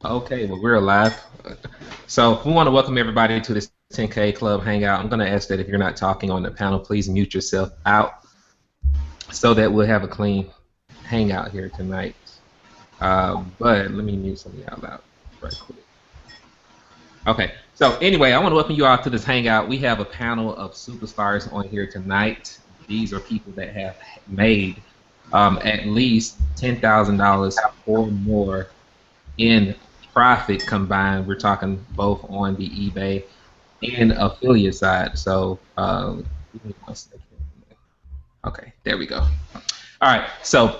Okay, well, we're live. So we want to welcome everybody to this 10K Club Hangout. I'm going to ask that if you're not talking on the panel, please mute yourself out so that we'll have a clean hangout here tonight. But let me mute something out loud right quick. Okay, so anyway, I want to welcome you all to this hangout. We have a panel of superstars on here tonight. These are people that have made at least $10,000 or more in profit combined. We're talking both on the eBay and affiliate side. So, give me 1 second. Okay, there we go. All right, so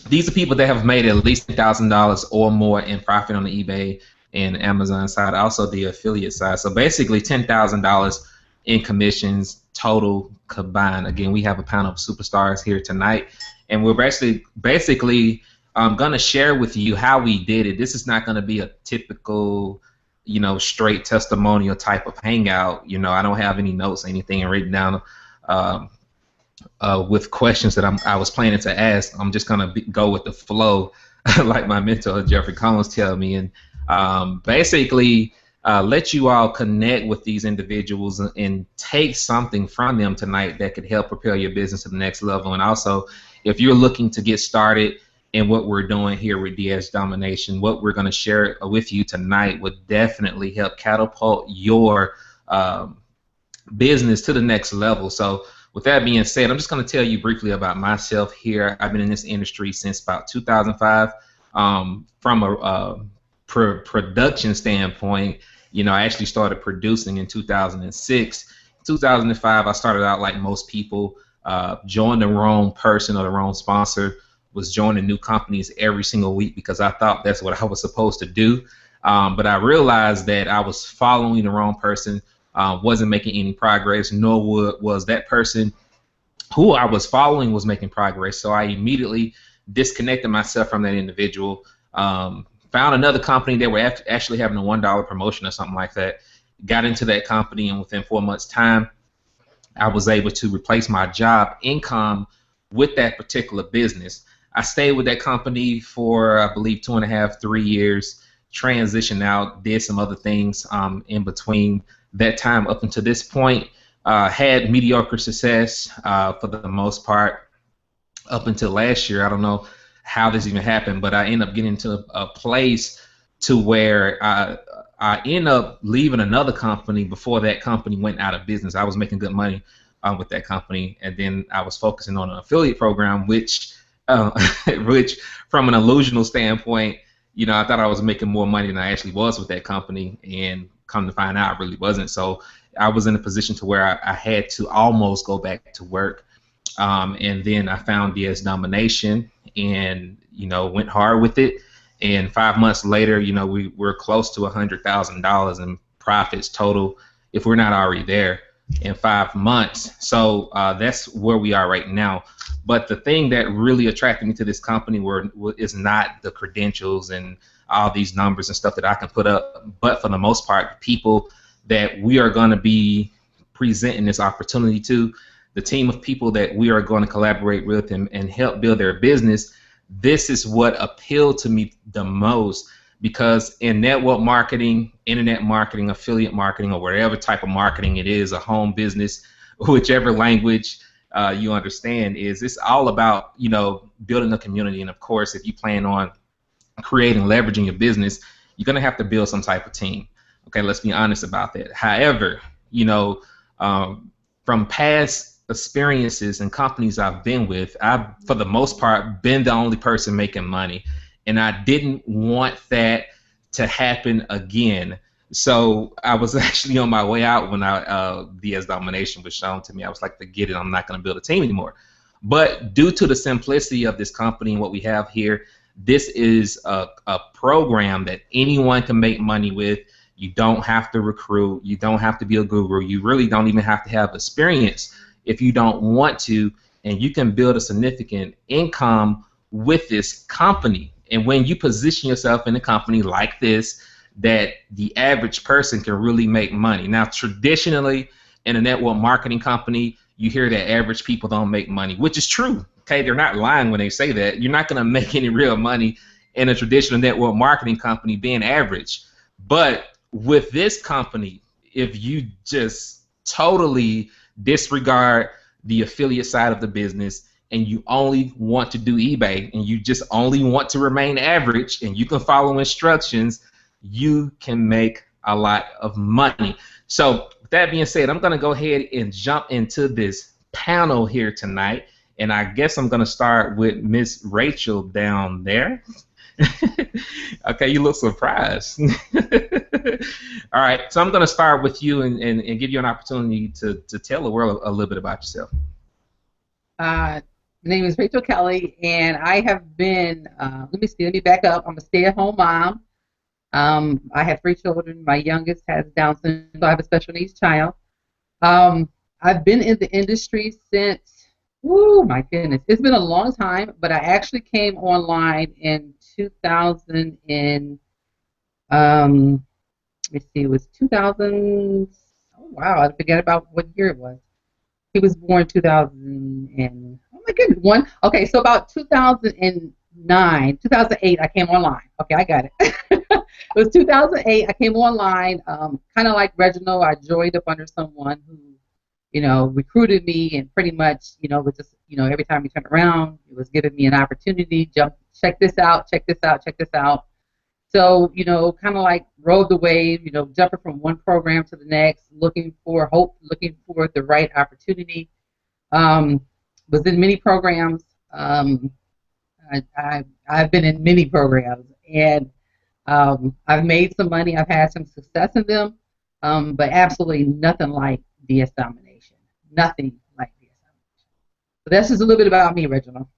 these are people that have made at least $1,000 or more in profit on the eBay and Amazon side, also the affiliate side. So basically $10,000 in commissions total combined. Again, we have a panel of superstars here tonight, and we're basically I'm going to share with you how we did it. This is not going to be a typical, straight testimonial type of hangout. I don't have any notes or anything written down um, with questions that I was planning to ask. I'm just going to go with the flow, like my mentor Jeffrey Collins tell me, and basically let you all connect with these individuals and take something from them tonight that could help propel your business to the next level. And also, if you're looking to get started in what we're doing here with DS Domination, what we're going to share with you tonight would definitely help catapult your business to the next level. So with that being said, I'm just going to tell you briefly about myself here. I've been in this industry since about 2005. From a production standpoint, I actually started producing in 2006. 2005, I started out like most people, joined the wrong person or the wrong sponsor, was joining new companies every single week because I thought that's what I was supposed to do. But I realized that I was following the wrong person, wasn't making any progress, nor was that person who I was following was making progress. So I immediately disconnected myself from that individual, found another company that were actually having a $1 promotion or something like that, got into that company, and within 4 months' time, I was able to replace my job income with that particular business. I stayed with that company for, I believe, 2.5, 3 years, transitioned out, did some other things in between that time up until this point, had mediocre success for the most part up until last year. I don't know how this even happened, but I ended up getting to a place to where I ended up leaving another company before that company went out of business. I was making good money with that company, and then I was focusing on an affiliate program, which which from an illusional standpoint, I thought I was making more money than I actually was with that company, and come to find out I really wasn't. So I was in a position to where I had to almost go back to work, and then I found DS Domination and went hard with it, and 5 months later, we're close to $100,000 in profits total, if we're not already there, in 5 months. So that's where we are right now. But the thing that really attracted me to this company is not the credentials and all these numbers and stuff that I can put up, but for the most part, the people that we are going to be presenting this opportunity to, the team of people that we are going to collaborate with and help build their business. This is what appealed to me the most, because in network marketing, internet marketing, affiliate marketing, or whatever type of marketing it is, a home business, whichever language you understand, it's all about building a community. And of course, if you plan on creating, leveraging your business, you're going to have to build some type of team. Okay, let's be honest about that. However, from past experiences and companies I've been with, I've, for the most part, been the only person making money, and I didn't want that to happen again. So I was actually on my way out when DS Domination was shown to me. I was like, forget it, I'm not going to build a team anymore. But due to the simplicity of this company and what we have here, this is a program that anyone can make money with. You don't have to recruit. You don't have to be a guru. You really don't even have to have experience if you don't want to, and you can build a significant income with this company. And when you position yourself in a company like this, that the average person can really make money. Now, traditionally, in a network marketing company, you hear that average people don't make money, which is true. Okay, they're not lying when they say that. You're not going to make any real money in a traditional network marketing company being average. But with this company, if you just totally disregard the affiliate side of the business and you only want to do eBay and you just only want to remain average and you can follow instructions, you can make a lot of money. So with that being said, I'm going to go ahead and jump into this panel here tonight, and I guess I'm going to start with Miss Rachel down there. Okay, you look surprised. All right, so I'm going to start with you and give you an opportunity to tell the world a little bit about yourself. My name is Rachel Kelly, and I have been, let me back up. I'm a stay-at-home mom. I have 3 children. My youngest has Down syndrome, so I have a special needs child. I've been in the industry since, my goodness, it's been a long time, but I actually came online in 2000 and, let's see, it was 2000, oh wow, I forget about what year it was. He was born 2000 and, oh my goodness, okay, so about 2009, 2008, I came online. Okay, I got it. It was 2008, I came online, kind of like Reginald. I joined up under someone who, recruited me, and pretty much, was just, every time we turned around, it was giving me an opportunity, check this out, check this out, check this out. So, kind of like rode the wave, jumping from one program to the next, looking for hope, looking for the right opportunity. Was in many programs. I've been in many programs, and I've made some money. I've had some success in them, but absolutely nothing like DS Domination. Nothing like DS Domination. So that's just a little bit about me, Reginald.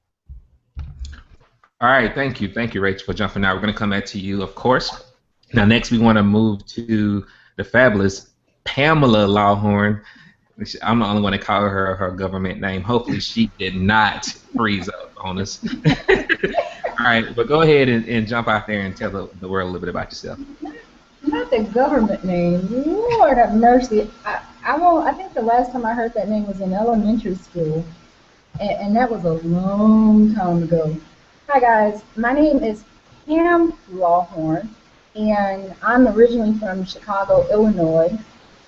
All right, thank you, Rachel, for jumping out. We're going to come back to you, of course. Now, next we want to move to the fabulous Pamela Lawhorn. I'm the only one to call her government name. Hopefully, she did not freeze up on us. All right, but go ahead and jump out there and tell the world a little bit about yourself. Not the government name. Lord have mercy. I think the last time I heard that name was in elementary school, and that was a long time ago. Hi guys, my name is Pam Lawhorn, and I'm originally from Chicago, Illinois,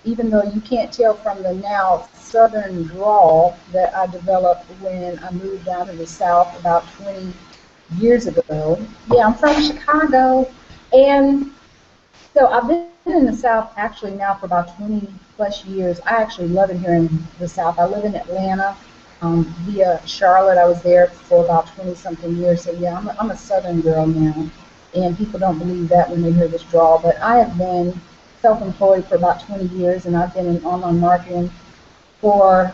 even though you can't tell from the now southern drawl that I developed when I moved down to the south about 20 years ago. Yeah, I'm from Chicago, and so I've been in the south actually now for about 20 plus years. I actually love it here in the south. I live in Atlanta. Via Charlotte, I was there for about 20-something years. So yeah, I'm a Southern girl now, and people don't believe that when they hear this drawl. But I have been self-employed for about 20 years, and I've been in online marketing for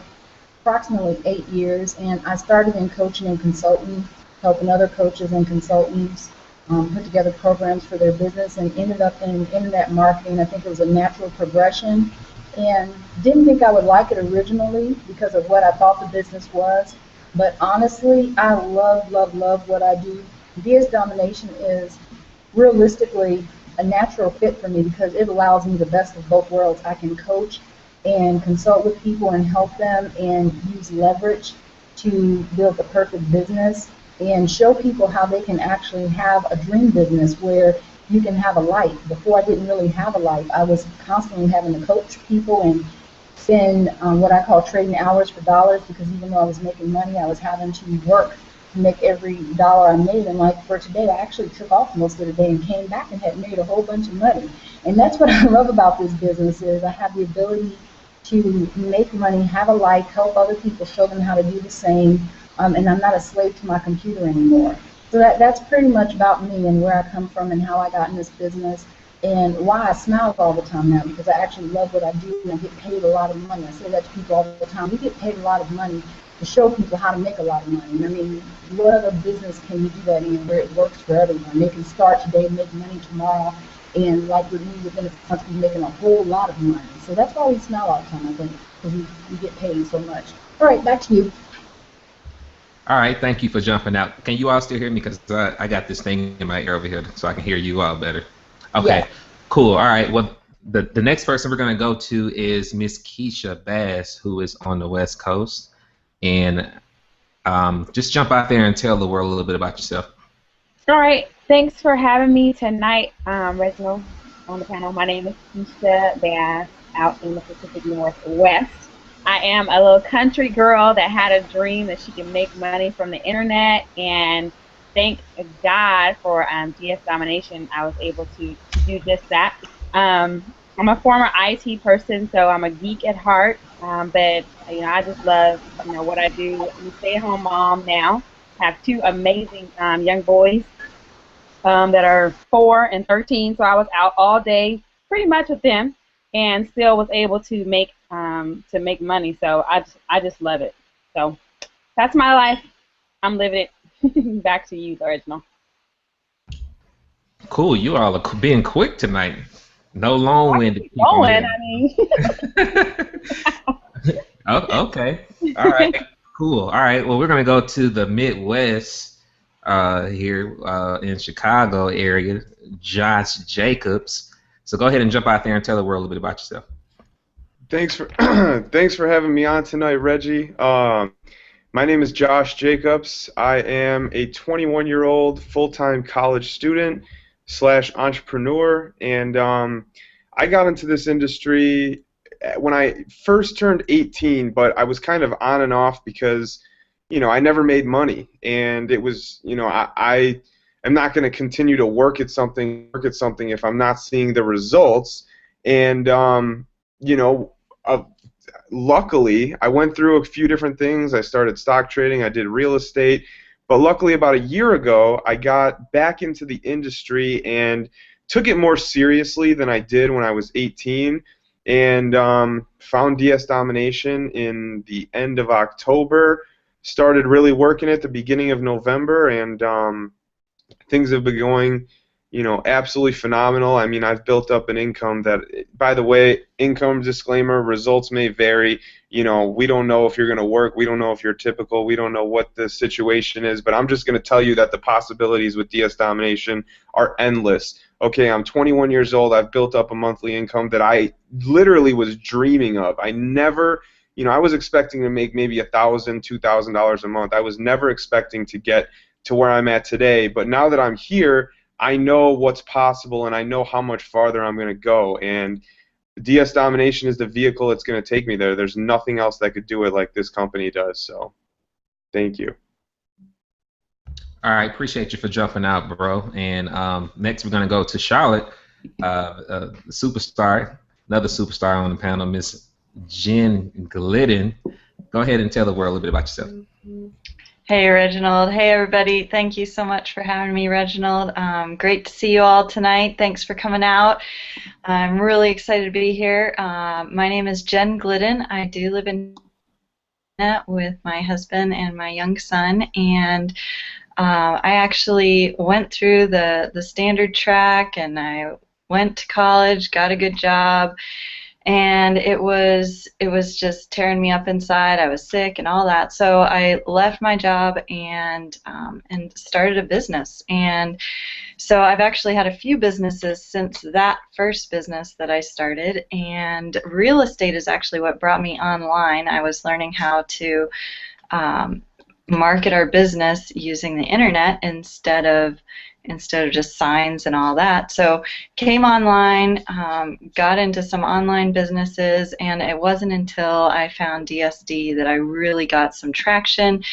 approximately 8 years. And I started in coaching and consulting, helping other coaches and consultants put together programs for their business, and ended up in internet marketing. I think it was a natural progression. And didn't think I would like it originally because of what I thought the business was. But honestly, I love, love, love what I do. DS Domination is realistically a natural fit for me because it allows me the best of both worlds. I can coach and consult with people and help them and use leverage to build the perfect business and show people how they can actually have a dream business where you can have a life. Before I didn't really have a life. I was constantly having to coach people and spend what I call trading hours for dollars, because even though I was making money, I was having to work to make every dollar I made. And like for today, I actually took off most of the day and came back and had made a whole bunch of money. And that's what I love about this business is I have the ability to make money, have a life, help other people, show them how to do the same, and I'm not a slave to my computer anymore. So that's pretty much about me and where I come from and how I got in this business and why I smile all the time now, because I actually love what I do and I get paid a lot of money. I say that to people all the time. We get paid a lot of money to show people how to make a lot of money. I mean, what other business can you do that in where it works for everyone? They can start today, make money tomorrow, and like with me, within a month, we're making a whole lot of money. So that's why we smile all the time, I think, because we get paid so much. All right, back to you. All right, thank you for jumping out. Can you all still hear me? Because I got this thing in my ear over here, so I can hear you all better. Okay, yeah. Cool. All right, well, the next person we're going to go to is Miss Keisha Bass, who is on the West Coast. And just jump out there and tell the world a little bit about yourself. All right. Thanks for having me tonight, Reginald, on the panel. My name is Keisha Bass out in the Pacific Northwest. I am a little country girl that had a dream that she could make money from the internet, and thank God for DS Domination. I was able to do just that. I'm a former IT person, so I'm a geek at heart. But I just love what I do. I'm a stay-at-home mom now. Have two amazing young boys that are 4 and 13. So I was out all day, pretty much with them, and still was able to make money. So I just love it. So that's my life. I'm living it. Back to you, Reginald. Cool. You all are being quick tonight. No long-winded Keep people going. here. I mean, Okay. All right. Cool. All right. Well, we're gonna go to the Midwest here in Chicago area. Josh Jacobs. So go ahead and jump out there and tell the world a little bit about yourself. Thanks for thanks for having me on tonight, Reggie. My name is Josh Jacobs. I am a 21-year-old full-time college student slash entrepreneur, and I got into this industry when I first turned 18, but I was kind of on and off because, I never made money, and it was, I am not going to continue to work at something if I'm not seeing the results, and you know. Uh, Luckily, I went through a few different things. I started stock trading, I did real estate, but luckily about a year ago, I got back into the industry and took it more seriously than I did when I was 18, and found DS Domination in the end of October, started really working at the beginning of November, and things have been going, absolutely phenomenal. I mean, I've built up an income that, by the way, income disclaimer, results may vary. We don't know if you're going to work. We don't know if you're typical. We don't know what the situation is, but I'm just going to tell you that the possibilities with DS Domination are endless. Okay, I'm 21 years old. I've built up a monthly income that I literally was dreaming of. I never, I was expecting to make maybe $1,000, $2,000 a month. I was never expecting to get to where I'm at today, but now that I'm here, I know what's possible, and I know how much farther I'm going to go, and DS Domination is the vehicle that's going to take me there. There's nothing else that could do it like this company does, so thank you. All right. Appreciate you for jumping out, bro. And next we're gonna go to Charlotte, superstar, another superstar on the panel, Miss Jen Glidden. Go ahead and tell the world a little bit about yourself. Hey, Reginald. Hey, everybody. Thank you so much for having me, Reginald. Great to see you all tonight. Thanks for coming out. I'm really excited to be here. My name is Jen Glidden. I do live in with my husband and my young son, and I actually went through the standard track, and I went to college, got a good job, and it was just tearing me up inside. I was sick and all that, so I left my job and started a business. And so I've actually had a few businesses since that first business that I started, and real estate is actually what brought me online. I was learning how to market our business using the internet instead of just signs and all that. So came online, got into some online businesses, and it wasn't until I found DSD that I really got some traction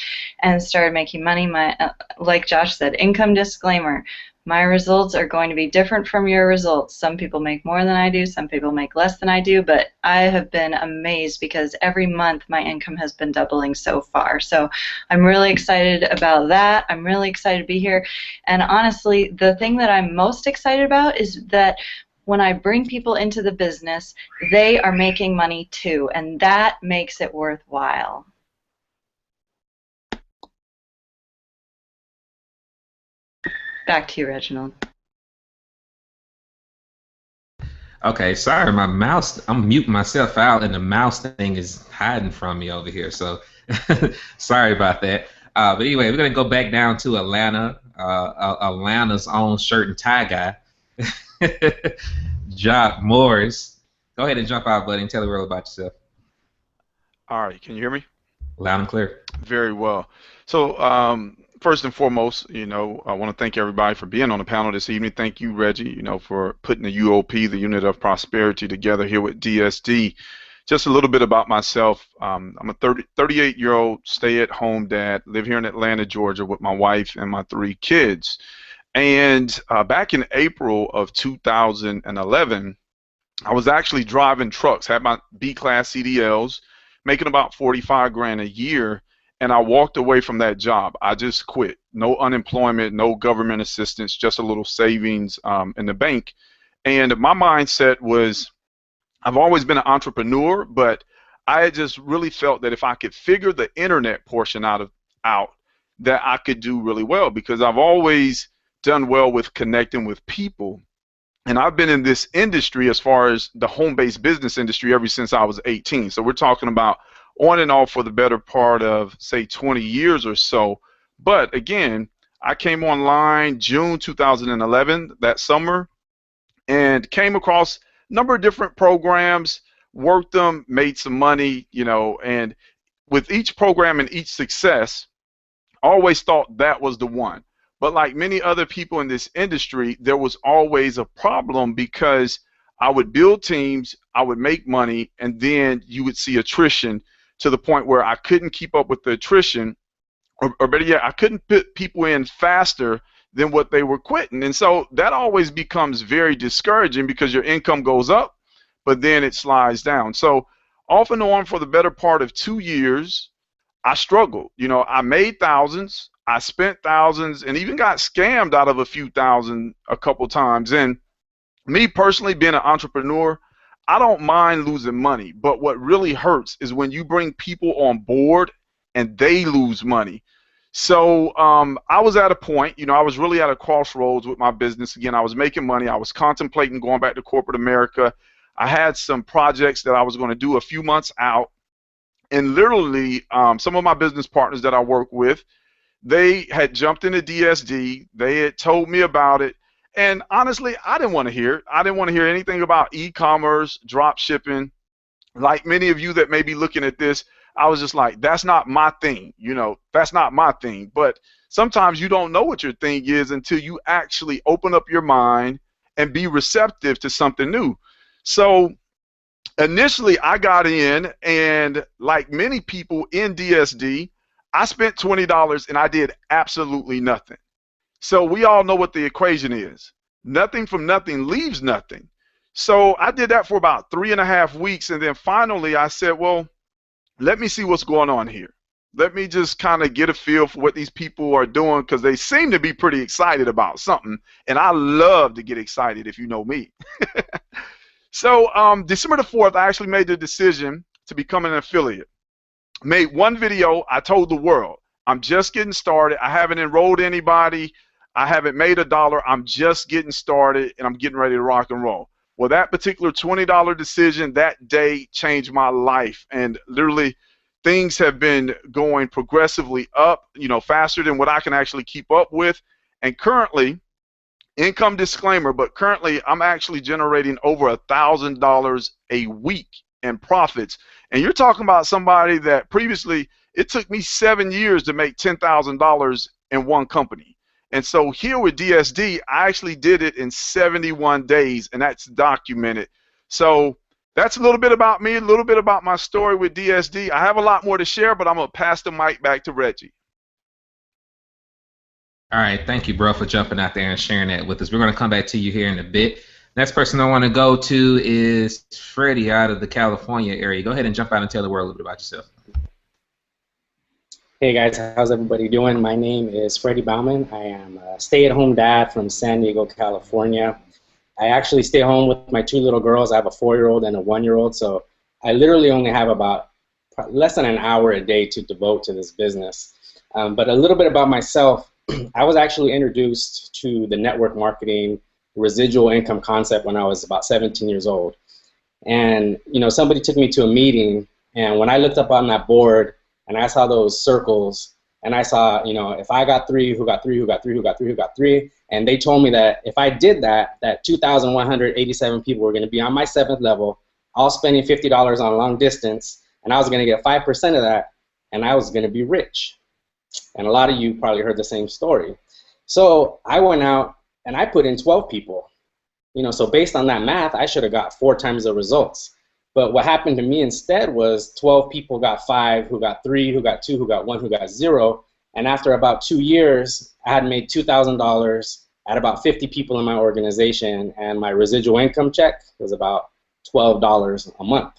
and started making money. Like Josh said, income disclaimer. My results are going to be different from your results. Some people make more than I do, some people make less than I do, but I have been amazed because every month my income has been doubling so far. So I'm really excited about that. I'm really excited to be here. And honestly, the thing that I'm most excited about is that when I bring people into the business, they are making money too, and that makes it worthwhile. Back to you, Reginald. Okay, sorry, my mouse, I'm muting myself out, and the mouse thing is hiding from me over here, so sorry about that. But anyway, we're going to go back down to Atlanta, Atlanta's own shirt and tie guy, Jock Morris. Go ahead and jump out, buddy, and tell the world about yourself. All right, can you hear me? Loud and clear. Very well. So first and foremost, I want to thank everybody for being on the panel this evening. Thank you, Reggie, for putting the UOP, the Unit of Prosperity, together here with DSD. Just a little bit about myself. I'm a 38-year-old stay-at-home dad, live here in Atlanta, Georgia, with my wife and my 3 kids. And back in April of 2011, I was actually driving trucks, had my B-class CDLs, making about 45 grand a year, and I walked away from that job. I just quit. No unemployment, no government assistance, just a little savings in the bank. And my mindset was, I've always been an entrepreneur, but I had just really felt that if I could figure the internet portion out, that I could do really well, because I've always done well with connecting with people. And I've been in this industry, as far as the home-based business industry, ever since I was 18. So we're talking about on and off for the better part of, say, 20 years or so. But again, I came online June 2011, that summer, and came across a number of different programs, worked them, made some money, and with each program and each success, I always thought that was the one. But like many other people in this industry, there was always a problem, because I would build teams, I would make money, and then you would see attrition to the point where I couldn't keep up with the attrition, or better yet, I couldn't put people in faster than what they were quitting. And so that always becomes very discouraging, because your income goes up, but then it slides down. So off and on for the better part of 2 years, I struggled. I made thousands, I spent thousands, and even got scammed out of a few thousand a couple times. And me personally, being an entrepreneur, I don't mind losing money, but what really hurts is when you bring people on board and they lose money. So I was at a point, I was really at a crossroads with my business. Again, I was making money. I was contemplating going back to corporate America. I had some projects that I was going to do a few months out. And literally, some of my business partners that I work with, they had jumped into DSD. They had told me about it. And honestly, I didn't want to hear it. I didn't want to hear anything about e-commerce, drop shipping. Like many of you that may be looking at this, I was just like, that's not my thing. That's not my thing. But sometimes you don't know what your thing is until you actually open up your mind and be receptive to something new. So initially, I got in, and like many people in DSD, I spent $20 and I did absolutely nothing. So we all know what the equation is. Nothing from nothing leaves nothing. So I did that for about 3.5 weeks, and then finally I said, well, let me see what's going on here. Let me just kind of get a feel for what these people are doing, because they seem to be pretty excited about something, and I love to get excited, if you know me. So December the 4th, I actually made the decision to become an affiliate. Made one video. I told the world, I'm just getting started. I haven't enrolled anybody. I haven't made $1. I'm just getting started, and I'm getting ready to rock and roll. Well, that particular $20 decision that day changed my life, and literally things have been going progressively up, faster than what I can actually keep up with. And currently, income disclaimer, but currently I'm actually generating over $1,000 a week in profits. And you're talking about somebody that previously it took me 7 years to make $10,000 in one company. And so here with DSD, I actually did it in 71 days, and that's documented. So that's a little bit about me, a little bit about my story with DSD. I have a lot more to share, but I'm going to pass the mic back to Reggie. All right, thank you, bro, for jumping out there and sharing that with us. We're going to come back to you here in a bit. Next person I want to go to is Freddie out of the California area. Go ahead and jump out and tell the world a little bit about yourself. Hey guys, how's everybody doing? My name is Freddie Bauman. I am a stay-at-home dad from San Diego, California. I actually stay home with my 2 little girls. I have a 4-year-old and a 1-year-old, so I literally only have about less than an hour a day to devote to this business. But a little bit about myself. I was actually introduced to the network marketing residual income concept when I was about 17 years old. And somebody took me to a meeting, and when I looked up on that board and I saw those circles, and I saw, if I got 3, who got 3, who got 3, who got 3, who got 3, and they told me that if I did that, that 2,187 people were going to be on my 7th level, all spending $50 on long distance, and I was going to get 5% of that, and I was going to be rich. And a lot of you probably heard the same story. So I went out and I put in 12 people. You know, so based on that math, I should have got 4 times the results. But what happened to me instead was 12 people got 5, who got 3, who got 2, who got 1, who got 0. And after about 2 years, I had made $2,000 at about 50 people in my organization, and my residual income check was about $12 a month.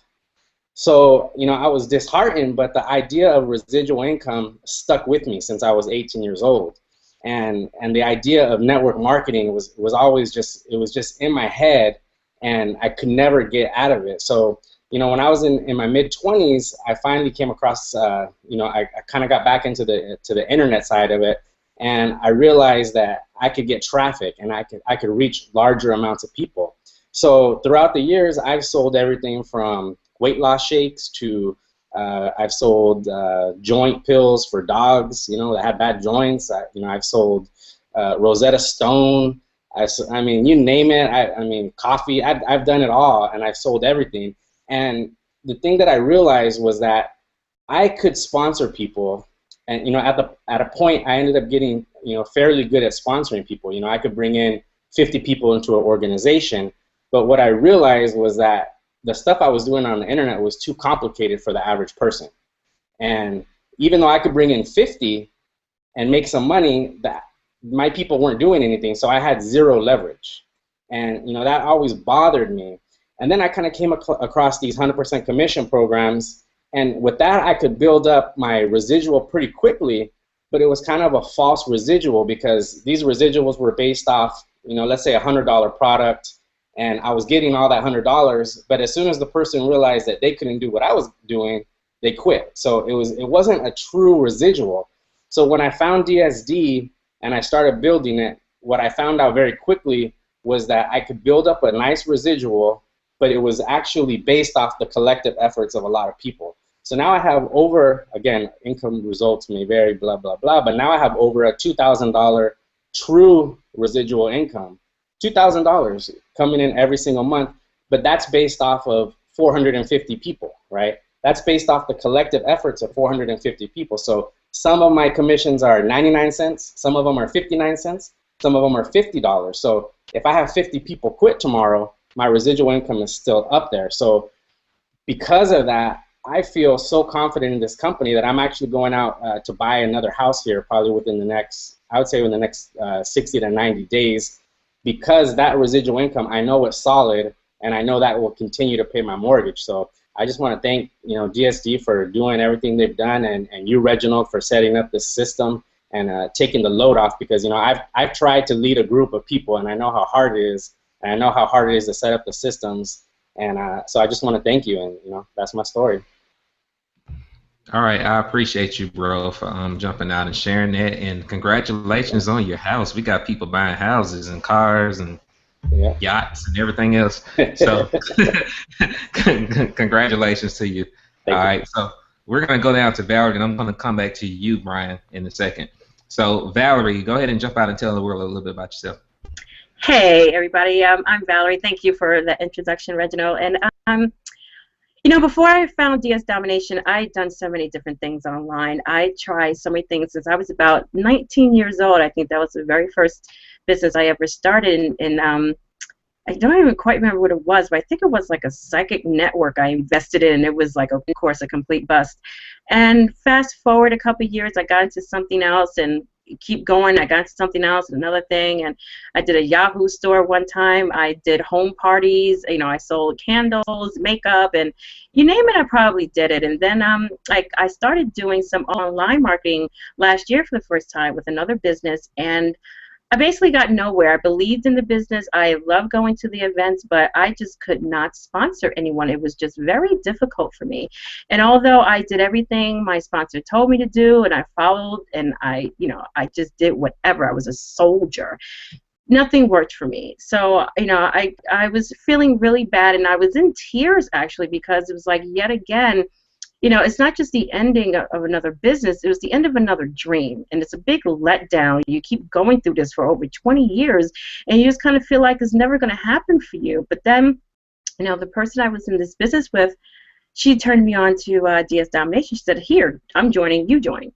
So, you know, I was disheartened, but the idea of residual income stuck with me since I was 18 years old. And the idea of network marketing was always just, it was just in my head, and I could never get out of it. So, you know, when I was in my mid-20s, I finally came across, you know, I kind of got back into the internet side of it, and I realized that I could get traffic and I could reach larger amounts of people. So throughout the years, I've sold everything from weight loss shakes to I've sold joint pills for dogs, you know, that have bad joints. You know, I've sold Rosetta Stone. I mean, you name it. I mean, coffee. I've done it all, and I've sold everything. And the thing that I realized was that I could sponsor people, and you know, at a point, I ended up getting, you know, fairly good at sponsoring people. You know, I could bring in 50 people into an organization, but what I realized was that the stuff I was doing on the internet was too complicated for the average person. And even though I could bring in 50 and make some money, that my people weren't doing anything, so I had zero leverage. And you know, that always bothered me. And then I kind of came across these 100% commission programs, and with that I could build up my residual pretty quickly, but it was kind of a false residual because these residuals were based off, you know, let's say a $100 product, and I was getting all that $100, but as soon as the person realized that they couldn't do what I was doing, they quit. So it wasn't a true residual. So when I found DSD and I started building it, what I found out very quickly was that I could build up a nice residual, but it was actually based off the collective efforts of a lot of people. So now I have over, again, income results may vary, blah, blah, blah, but now I have over a $2,000 true residual income. $2,000 coming in every single month, but that's based off of 450 people, right? That's based off the collective efforts of 450 people. So some of my commissions are 99 cents, some of them are 59 cents, some of them are $50. So if I have 50 people quit tomorrow, my residual income is still up there. So because of that, I feel so confident in this company that I'm actually going out to buy another house here probably within the next, I would say in the next 60 to 90 days, because that residual income, I know it's solid, and I know that will continue to pay my mortgage. So I just want to thank, you know, DSD for doing everything they've done, and you, Reginald, for setting up this system and taking the load off, because, you know, I've tried to lead a group of people, and I know how hard it is, and I know how hard it is to set up the systems, and so I just want to thank you, and, you know, that's my story. All right, I appreciate you, bro, for jumping out and sharing that, and congratulations on your house. We got people buying houses and cars and yachts and everything else. So, congratulations to you. All right, so we're gonna go down to Valerie, and I'm gonna come back to you, Brian, in a second. So, Valerie, go ahead and jump out and tell the world a little bit about yourself. Hey, everybody. I'm Valerie. Thank you for the introduction, Reginald. And you know, before I found DS Domination, I'd done so many different things online. I tried so many things since I was about 19 years old. I think that was the very first business I ever started. And I don't even quite remember what it was, but I think it was like a psychic network I invested in. It was like, of course, a complete bust. And fast forward a couple of years, I got into something else, and keep going. I got into something else, another thing, and I did a Yahoo store one time. I did home parties. You know, I sold candles, makeup, and you name it, I probably did it. And then I started doing some online marketing last year for the first time with another business, and I basically got nowhere. I believed in the business. I love going to the events, but I just could not sponsor anyone. It was just very difficult for me. And although I did everything my sponsor told me to do, and I followed, and I just did whatever. I was a soldier. Nothing worked for me. So, you know, I was feeling really bad, and I was in tears actually, because it was like, yet again, you know, it's not just the ending of another business, it was the end of another dream. And it's a big letdown. You keep going through this for over 20 years, and you just kind of feel like it's never going to happen for you. But then, you know, the person I was in this business with, she turned me on to DS Domination. She said, here, I'm joining, you join.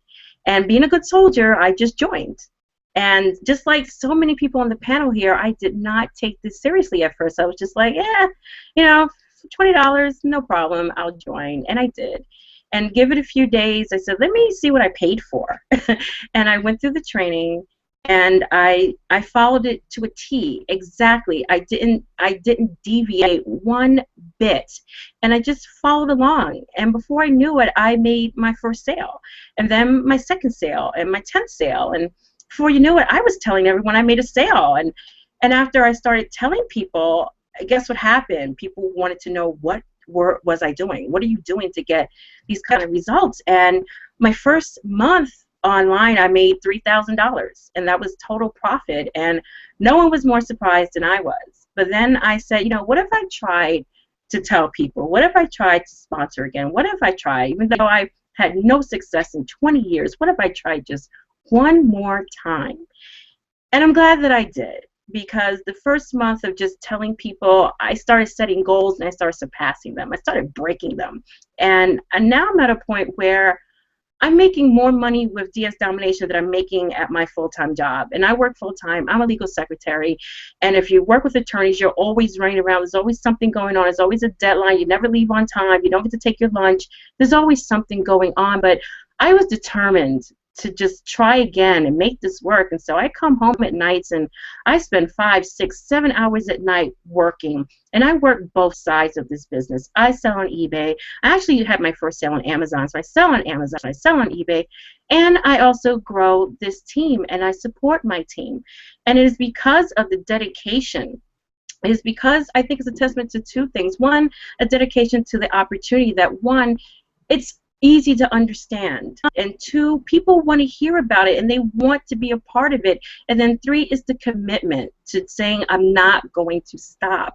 And being a good soldier, I just joined. And just like so many people on the panel here, I did not take this seriously at first. I was just like, yeah, you know, $20, no problem, I'll join. And I did. And give it a few days, I said, let me see what I paid for. And I went through the training, and I followed it to a T exactly. I didn't deviate one bit, and I just followed along. And before I knew it, I made my first sale, and then my second sale, and my 10th sale. And before you knew it, I was telling everyone I made a sale. And after I started telling people, guess what happened? People wanted to know, what was I doing? What are you doing to get these kind of results? And my first month online, I made $3,000, and that was total profit. And no one was more surprised than I was. But then I said, you know, what if I tried to tell people? What if I tried to sponsor again? What if I tried, even though I had no success in 20 years, what if I tried just one more time? And I'm glad that I did, because the first month of just telling people, I started setting goals and I started surpassing them. I started breaking them. And now I'm at a point where I'm making more money with DS Domination than I'm making at my full-time job. And I work full-time. I'm a legal secretary. And if you work with attorneys, you're always running around. There's always something going on. There's always a deadline. You never leave on time. You don't get to take your lunch. There's always something going on. But I was determined to just try again and make this work. And so I come home at nights and I spend 5, 6, 7 hours at night working. And I work both sides of this business. I sell on eBay. I actually had my first sale on Amazon. So I sell on Amazon, I sell on eBay, and I also grow this team and I support my team. And it is because of the dedication. It is because I think it's a testament to two things. One, a dedication to the opportunity that, one, it's easy to understand, and two, people want to hear about it and they want to be a part of it, and then three is the commitment to saying, I'm not going to stop.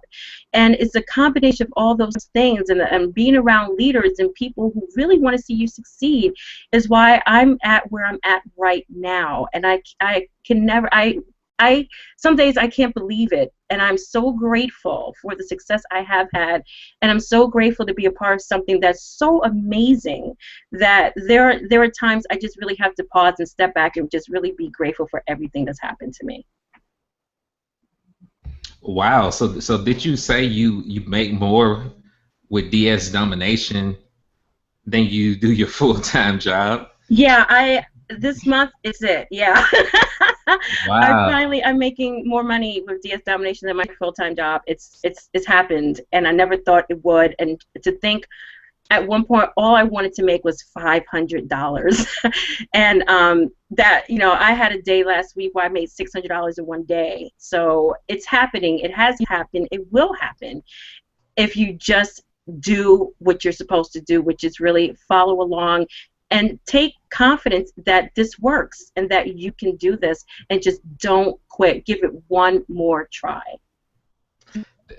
And it's a combination of all those things, and being around leaders and people who really want to see you succeed is why I'm at where I'm at right now. And I can never, some days I can't believe it, and I'm so grateful for the success I have had, and I'm so grateful to be a part of something that's so amazing that there are times I just really have to pause and step back and just really be grateful for everything that's happened to me. Wow. So did you say you make more with DS Domination than you do your full-time job? Yeah, this month is it. Yeah. Wow. I'm making more money with DS Domination than my full-time job. It's happened, and I never thought it would. And to think, at one point, all I wanted to make was $500, and that, you know, I had a day last week where I made $600 in one day. So it's happening. It has happened. It will happen if you just do what you're supposed to do, which is really follow along and take confidence that this works and that you can do this, and just don't quit. Give it one more try.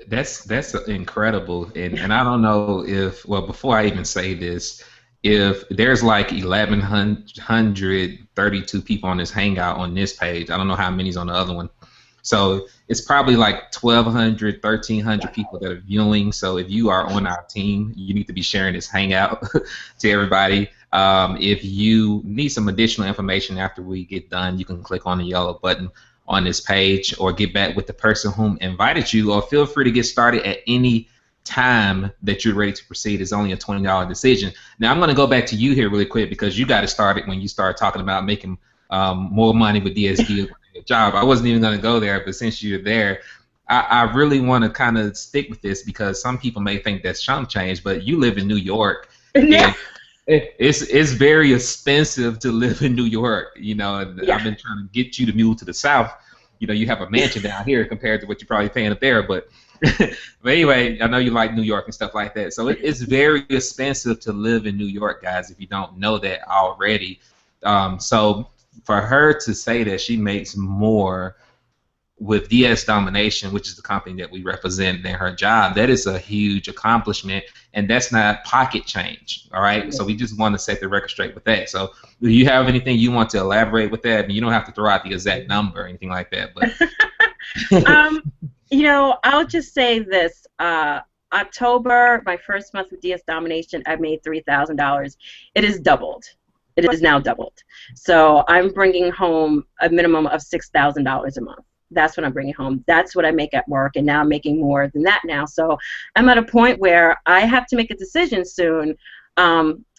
That's incredible, and I don't know if, well, before I even say this, if there's like 1,132 people on this Hangout on this page, I don't know how many's on the other one. So it's probably like 1,200, 1,300 people that are viewing. So if you are on our team, you need to be sharing this Hangout to everybody. If you need some additional information after we get done, you can click on the yellow button on this page or get back with the person whom invited you, or feel free to get started at any time that you're ready to proceed. It's only a $20 decision. Now I'm going to go back to you here really quick, because you got it started when you started talking about making more money with DSD job. I wasn't even going to go there, but since you're there, I really want to kind of stick with this, because some people may think that's chump change, but you live in New York. Yeah. It's very expensive to live in New York, you know, and yeah. I've been trying to get you to move to the South. You know, you have a mansion down here compared to what you're probably paying up there, but anyway, I know you like New York and stuff like that. So it's very expensive to live in New York, guys, if you don't know that already. So for her to say that she makes more with DS Domination, which is the company that we represent, than her job, that is a huge accomplishment, and that's not pocket change, all right? So we just want to set the record straight with that. So do you have anything you want to elaborate with that? I mean, you don't have to throw out the exact number or anything like that, but you know, I'll just say this. October, my first month with DS Domination, I made $3,000. It has doubled. it is now doubled. So I'm bringing home a minimum of $6,000 a month. That's what I'm bringing home. That's what I make at work, and now I'm making more than that now. So I'm at a point where I have to make a decision soon.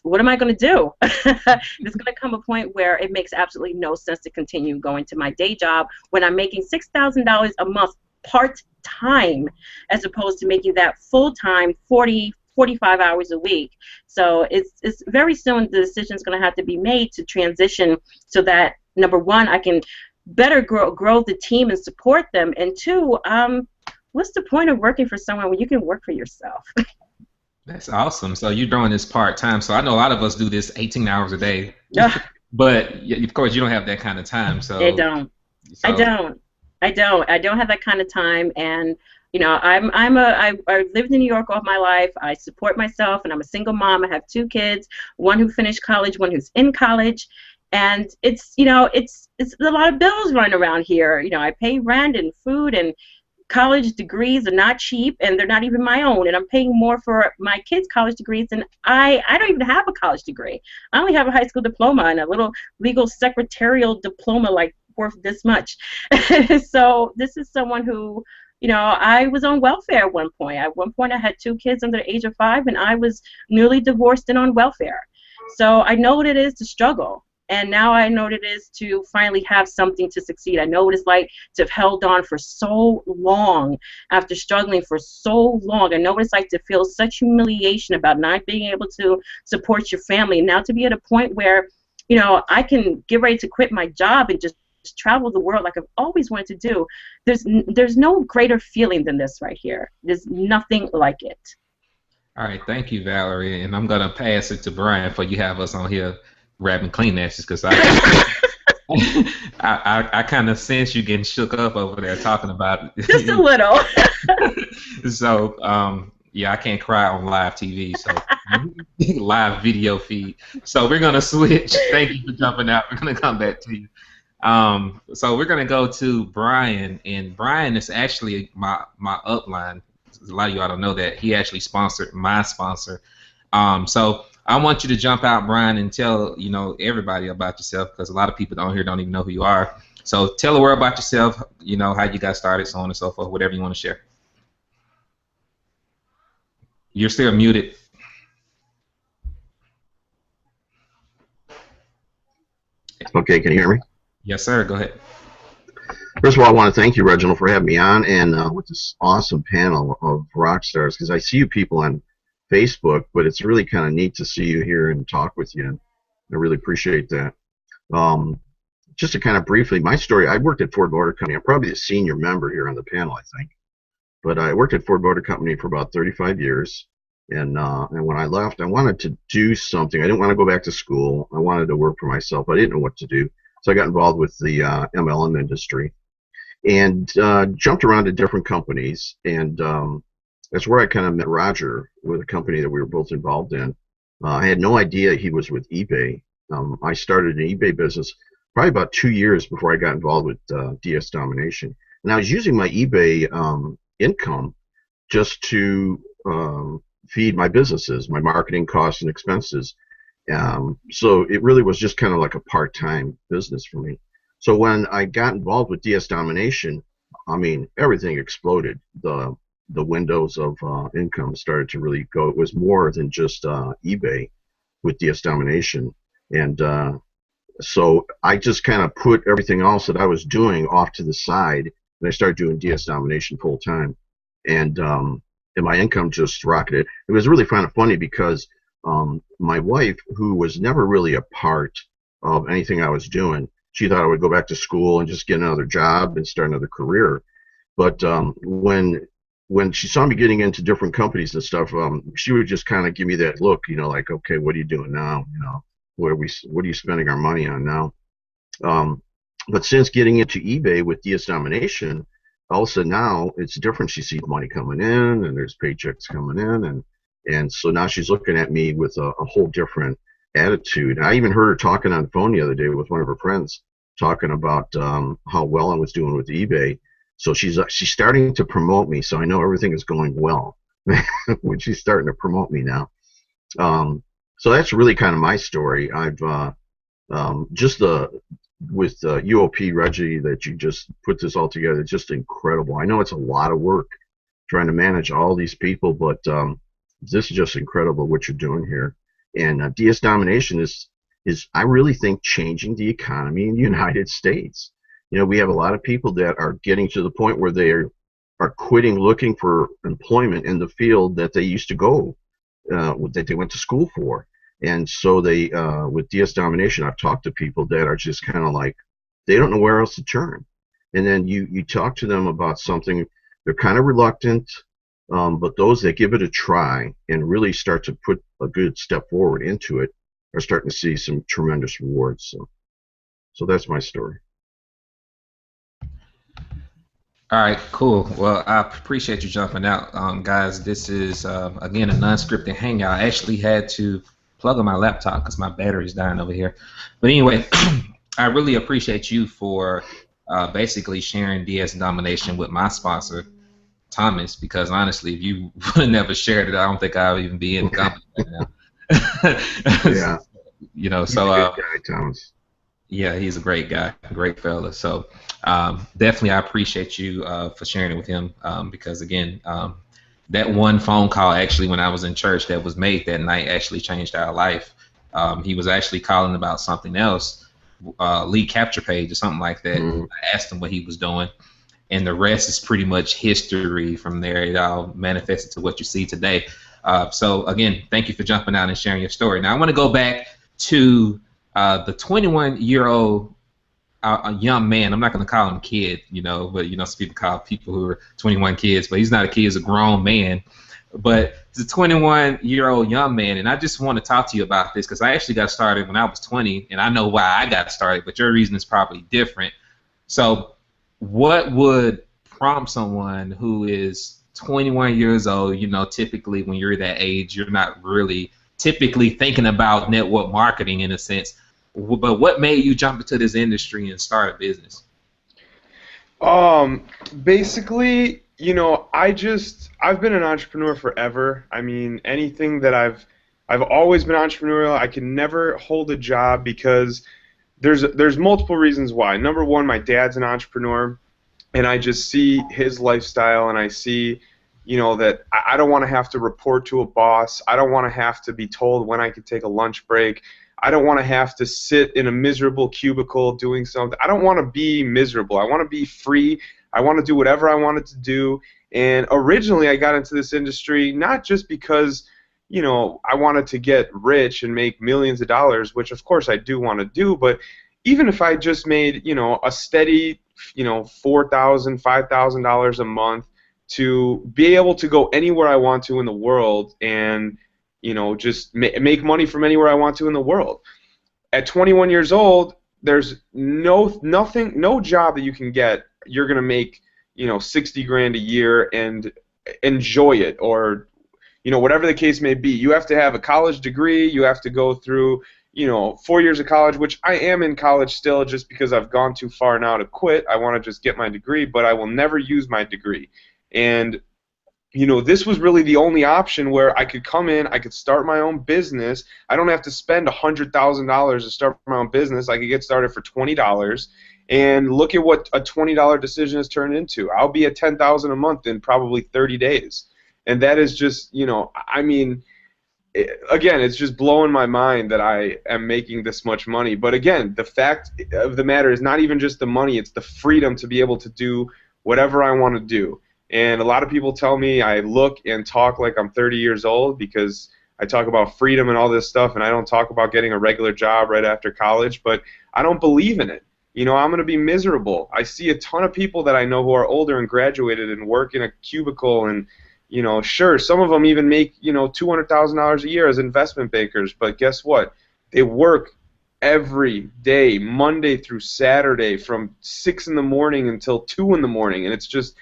What am I going to do? There's going to come a point where it makes absolutely no sense to continue going to my day job when I'm making $6,000 a month part-time, as opposed to making that full-time 40, 45 hours a week. So it's very soon the decision is going to have to be made to transition so that, number one, I can better grow the team and support them, and two, what's the point of working for someone when you can work for yourself? That's awesome. So you're doing this part-time. So I know a lot of us do this 18 hours a day, but of course you don't have that kind of time. So I don't. I don't have that kind of time, and you know, I lived in New York all my life. I support myself, and I'm a single mom. I have 2 kids, one who finished college, one who's in college, and it's a lot of bills running around here. You know, I pay rent and food, and college degrees are not cheap, and they're not even my own, and I'm paying more for my kids' college degrees than I don't even have a college degree. I only have a high school diploma and a little legal secretarial diploma like worth this much. So this is someone who, you know, I was on welfare at one point. At one point I had 2 kids under the age of 5, and I was newly divorced and on welfare. So I know what it is to struggle. And now I know what it is to finally have something to succeed. I know what it's like to have held on for so long after struggling for so long. I know what it's like to feel such humiliation about not being able to support your family. And now to be at a point where, you know, I can get ready to quit my job and just travel the world like I've always wanted to do. There's no greater feeling than this right here. There's nothing like it. All right, thank you, Valerie. And I'm going to pass it to Brian for you have us on here grabbing Kleenexes, because I kind of sense you getting shook up over there talking about it. Just a little. So, yeah, I can't cry on live TV, so live video feed. So we're going to switch. Thank you for jumping out. We're going to come back to you. So we're going to go to Brian, and Brian is actually my upline. A lot of you all don't know that. He actually sponsored my sponsor. So I want you to jump out, Brian, and tell everybody about yourself, because a lot of people down here don't even know who you are. So tell the world about yourself, how you got started, so on and so forth, whatever you want to share. You're still muted. Okay, can you hear me? Yes, sir. Go ahead. First of all, I want to thank you, Reginald, for having me on, and with this awesome panel of rock stars, because I see you people on Facebook, but it's really kind of neat to see you here and talk with you, and I really appreciate that. Just to kind of briefly, my story, I worked at Ford Motor Company. I'm probably the senior member here on the panel, I think. But I worked at Ford Motor Company for about 35 years, and when I left, I wanted to do something. I didn't want to go back to school. I wanted to work for myself. I didn't know what to do, so I got involved with the MLM industry and jumped around to different companies, and that's where I kind of met Roger with a company that we were both involved in. I had no idea he was with eBay. I started an eBay business probably about 2 years before I got involved with DS Domination. And I was using my eBay income just to feed my businesses, my marketing costs and expenses. So it really was just kind of like a part-time business for me. So when I got involved with DS Domination, I mean, everything exploded. The windows of income started to really go. It was more than just eBay with DS Domination. And so I just kind of put everything else that I was doing off to the side, and I started doing DS Domination full time. And my income just rocketed. It was really kind of funny because my wife, who was never really a part of anything I was doing, she thought I would go back to school and just get another job and start another career. But when she saw me getting into different companies and stuff, she would just kind of give me that look, like, okay, what are you doing now? What are you spending our money on now? But since getting into eBay with DS Domination, all of a sudden now it's different. She sees money coming in, and there's paychecks coming in, and so now she's looking at me with a whole different attitude. And I even heard her talking on the phone the other day with one of her friends, talking about how well I was doing with eBay. So she's starting to promote me, so I know everything is going well when she's starting to promote me now. So that's really kind of my story. I've Just with UOP Reggie that you just put this all together, it's just incredible. I know it's a lot of work trying to manage all these people, but this is just incredible what you're doing here. And DS Domination is I really think changing the economy in the United States. You know, we have a lot of people that are getting to the point where they are quitting looking for employment in the field that they used to go, that they went to school for. And so they, with DS Domination, I've talked to people that are just kind of like, they don't know where else to turn. And then you talk to them about something, they're kind of reluctant, but those that give it a try and really start to put a good step forward into it are starting to see some tremendous rewards. So that's my story. All right, cool. Well, I appreciate you jumping out, guys. This is again a non-scripted hangout. I actually had to plug in my laptop because my battery's dying over here. But anyway, I really appreciate you for basically sharing DS Domination with my sponsor, Thomas, because honestly, if you would have never shared it, I don't think I would even be in the company right now. Yeah. You know, He's so a good guy, Thomas. yeah, he's a great guy, great fella. So definitely, I appreciate you for sharing it with him because again, that one phone call actually when I was in church that was made that night actually changed our life. He was actually calling about something else, lead capture page or something like that. I asked him what he was doing, and the rest is pretty much history from there. It all manifested to what you see today. So again, thank you for jumping out and sharing your story. Now I want to go back to the 21-year-old young man. I'm not going to call him a kid, you know, but you know, some people call people who are 21 kids, but he's not a kid, he's a grown man. But he's a 21-year-old young man, and I just want to talk to you about this because I actually got started when I was 20, and I know why I got started, but your reason is probably different. So what would prompt someone who is 21 years old, you know, typically when you're that age, you're not really typically thinking about network marketing in a sense, but what made you jump into this industry and start a business? Basically, you know, I've been an entrepreneur forever. I mean, anything that I've always been entrepreneurial. I can never hold a job because there's multiple reasons why. Number one, my dad's an entrepreneur, and I just see his lifestyle, and I see, you know, that I don't want to have to report to a boss. I don't want to have to be told when I can take a lunch break. I don't want to have to sit in a miserable cubicle doing something. I don't want to be miserable. I want to be free. I want to do whatever I wanted to do. And originally I got into this industry not just because, you know, I wanted to get rich and make millions of dollars, which of course I do want to do, but even if I just made, you know, a steady, you know, $4,000, $5,000 a month to be able to go anywhere I want to in the world and, you know, just make money from anywhere I want to in the world. At 21 years old, there's no job that you can get you're gonna make, you know, 60 grand a year and enjoy it, or, you know, whatever the case may be. You have to have a college degree. You have to go through, you know, 4 years of college, which I am in college still, just because I've gone too far now to quit. I want to just get my degree, but I will never use my degree. And you know, this was really the only option where I could come in, I could start my own business. I don't have to spend $100,000 to start my own business. I could get started for $20, and look at what a $20 decision has turned into. I'll be at $10,000 a month in probably 30 days, and that is just, you know, I mean, again, it's just blowing my mind that I am making this much money. But again, the fact of the matter is not even just the money; it's the freedom to be able to do whatever I want to do. And a lot of people tell me I look and talk like I'm 30 years old because I talk about freedom and all this stuff, and I don't talk about getting a regular job right after college, but I don't believe in it. You know, I'm going to be miserable. I see a ton of people that I know who are older and graduated and work in a cubicle, and, you know, sure, some of them even make, you know, $200,000 a year as investment bankers, but guess what? They work every day, Monday through Saturday, from 6 in the morning until 2 in the morning, and it's just,